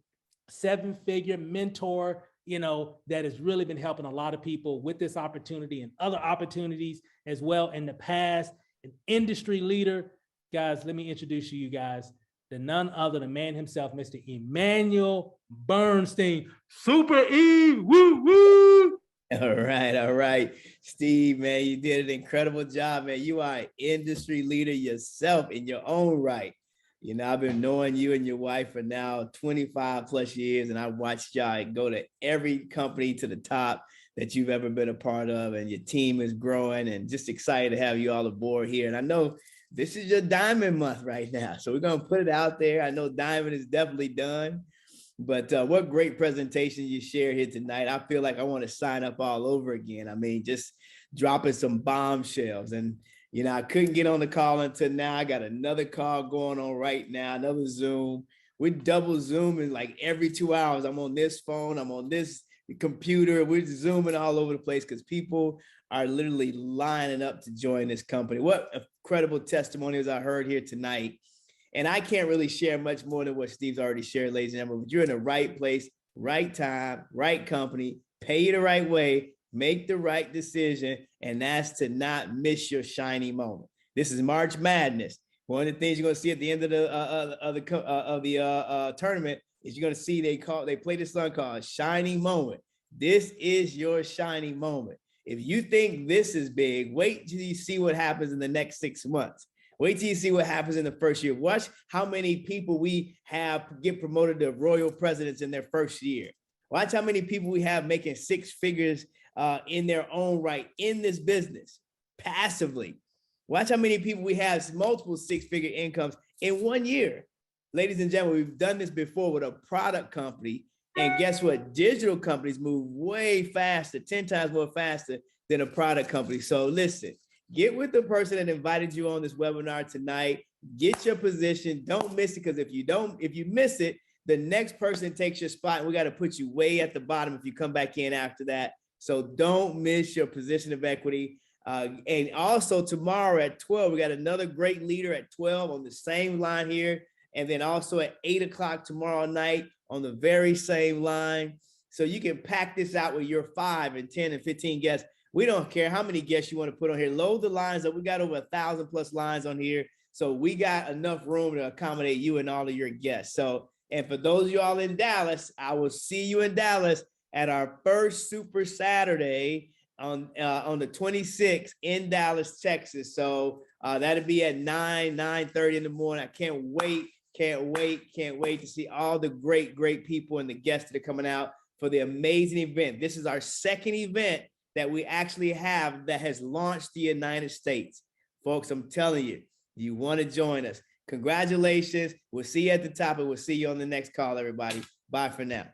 7-figure mentor, that has really been helping a lot of people with this opportunity and other opportunities as well in the past, an industry leader. Guys, let me introduce you guys to none other than man himself, Mr. Emmanuel Bernstein. Super E, woo, woo. All right. Steve, man, you did an incredible job, man. You are an industry leader yourself in your own right. I've been knowing you and your wife for now 25 plus years, and I've watched y'all go to every company to the top that you've ever been a part of, and your team is growing, and just excited to have you all aboard here. And I know this is your diamond month right now, so we're going to put it out there. I know diamond is definitely done, but what great presentation you shared here tonight. I feel like I want to sign up all over again. I mean, just dropping some bombshells. And I couldn't get on the call until now. I got another call going on right now, another Zoom We're double zooming like every 2 hours. I'm on this phone, I'm on this computer. We're zooming all over the place because people are literally lining up to join this company. What incredible testimonials I heard here tonight. And I can't really share much more than what Steve's already shared, ladies and gentlemen. But you're in the right place, right time, right company, pay the right way, make the right decision, and that's to not miss your shiny moment. This is March Madness. One of the things you're going to see at the end of the tournament is you're going to see they play this song called Shining Moment. This is your shining moment. If you think this is big, wait till you see what happens in the next 6 months. Wait till you see what happens in the first year. Watch how many people we have get promoted to royal presidents in their first year. Watch how many people we have making 6 figures in their own right in this business, passively. Watch how many people we have multiple 6-figure incomes in 1 year. Ladies and gentlemen, we've done this before with a product company. And guess what? Digital companies move way faster, 10 times more faster than a product company. So listen, get with the person that invited you on this webinar tonight. Get your position. Don't miss it, because if you miss it, the next person takes your spot, and we got to put you way at the bottom if you come back in after that. So don't miss your position of equity. And also tomorrow at 12, we got another great leader at 12 on the same line here. And then also at 8 o'clock tomorrow night on the very same line. So you can pack this out with your 5 and 10 and 15 guests. We don't care how many guests you want to put on here. Load the lines up. We got over 1,000+ lines on here. So we got enough room to accommodate you and all of your guests. So, and for those of you all in Dallas, I will see you in Dallas at our first Super Saturday on the 26th in Dallas, Texas. So that'll be at 9:30 in the morning. I can't wait to see all the great people and the guests that are coming out for the amazing event. This is our second event that we actually have that has launched the United States. Folks, I'm telling you, you want to join us. Congratulations. We'll see you at the top, and we'll see you on the next call, everybody. Bye for now.